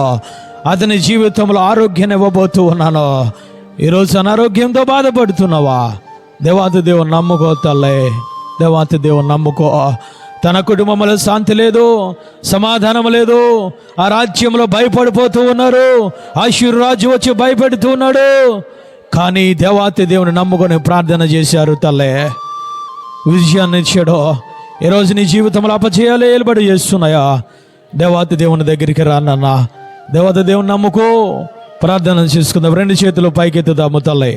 B: అతని జీవితంలో ఆరోగ్యాన్ని ఇవ్వబోతూ ఉన్నాను. ఈరోజు అనారోగ్యంతో బాధపడుతున్నావా? దేవాతి దేవుని నమ్ముకో తల్లే, దేవాతి దేవుని నమ్ముకో. తన కుటుంబంలో శాంతి లేదు, సమాధానం లేదు, ఆ రాజ్యంలో భయపడిపోతూ ఉన్నారు, ఆశీర్రాజు వచ్చి భయపెడుతూ ఉన్నాడు. కానీ దేవాతి దేవుని నమ్ముకొని ప్రార్థన చేశారు తల్లే, విజయాన్ని ఇచ్చాడు. ఈరోజు నీ జీవితంలో అపజయాలు ఏలుబడి చేస్తున్నాయా? దేవాతి దేవుని దగ్గరికి రానన్నా, దేవాతి దేవుని నమ్ముకో. ప్రార్థన చేసుకుందాం. 2 చేతులు పైకెత్తుదాము తల్లే.